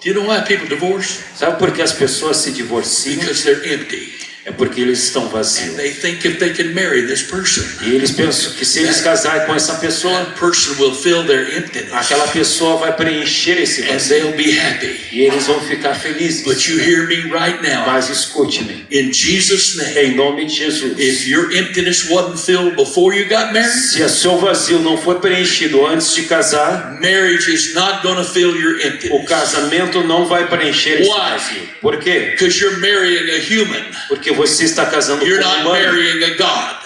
Do you know why people divorce? Sabe por que as pessoas se divorciam? Because they're empty. É porque eles estão And vazios. they think if they can marry this person, E eles pensam que se eles casarem com essa pessoa, that person will fill their emptiness aquela pessoa vai preencher esse and vazio. they'll be happy. E eles vão ficar felizes. But you hear me right now. Mas escute-me, In Jesus' name, em nome de Jesus. if your emptiness wasn't filled before you got married, Se o seu vazio não foi preenchido antes de casar, marriage is not going to fill your o emptiness. casamento não vai preencher esse Why? vazio. Por quê? Because you're marrying a human. Porque você está casando com You're um not humano. marrying a God.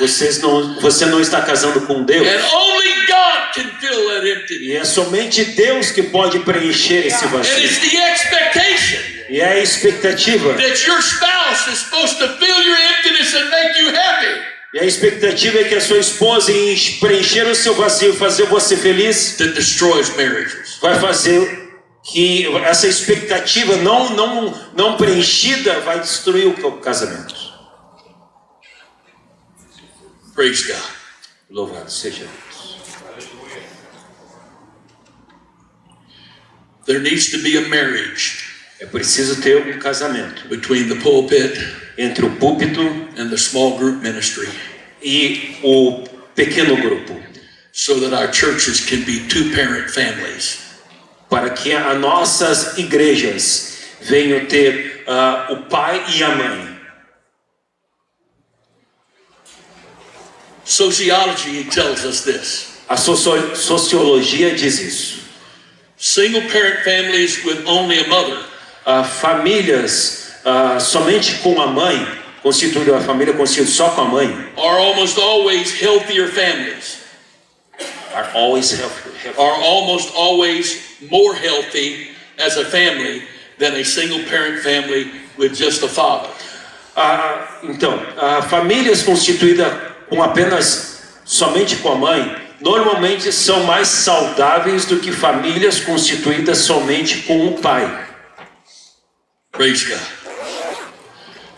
Você não está casando com Deus. And only God can fill that emptiness. E é somente Deus que pode preencher esse And vazio. it's the expectation E é a expectativa. that your spouse is supposed to fill your emptiness and make you happy. E a expectativa é que a sua esposa, em preencher o seu vazio e fazer você feliz, That destroys marriages. vai fazer que essa expectativa não preenchida vai destruir o casamento. Praise God. Louvado seja Deus. There needs to be a marriage É preciso ter um casamento between the pulpit entre o púlpito and the small group ministry e o pequeno grupo, so that our churches can be two-parent families. para que as nossas igrejas venham ter o pai e a mãe. Sociology tells us this. A sociologia diz isso. Single-parent families with only a mother Famílias somente com a mãe, constituída a família constituída só com a mãe, are almost always healthier families, are always healthy. are almost always more healthy as a family than a single-parent family with just a father. Então, famílias constituídas com apenas somente com a mãe normalmente são mais saudáveis do que famílias constituídas somente com o pai. Praise God.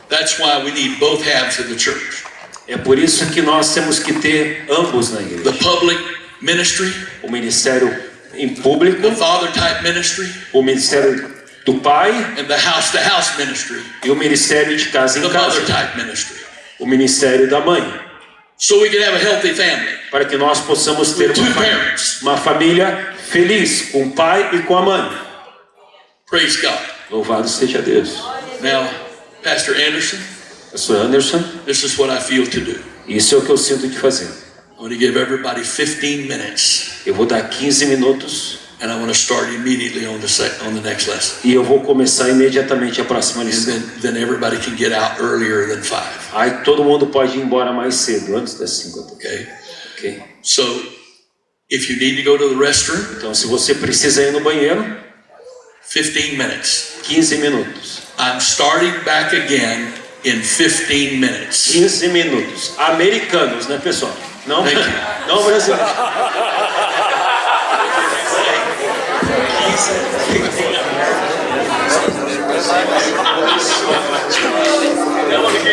That's why we need both halves of the church. É por isso que nós temos que ter ambos na The igreja. public ministry, O ministério em público, the father-type ministry, o ministério do pai and the house-to-house ministry, e o ministério de casa the em casa, mother-type ministry. o ministério da mãe, So we can have a healthy family. para que nós possamos ter Two parents. uma família feliz, com o pai e com a mãe. Praise God. Louvado seja Deus. Now, Pastor Anderson, Pastor Anderson, this is what I feel to do. isso é o que eu sinto de fazer. I want to give everybody 15 minutes, Eu vou dar 15 minutos and I want to start immediately on the next lesson. e eu vou começar imediatamente a próxima And lição. then everybody can get out earlier than 5. Aí todo mundo pode ir embora mais cedo, antes das 5. Okay? Ok? So, if you need to go to the restroom, Então, se você precisa ir no banheiro, 15 minutes. 15 minutos. I'm starting back again in 15 minutes. 15 minutos. Americanos, né, pessoal? Não, Thank you. não brasileiros. Ela que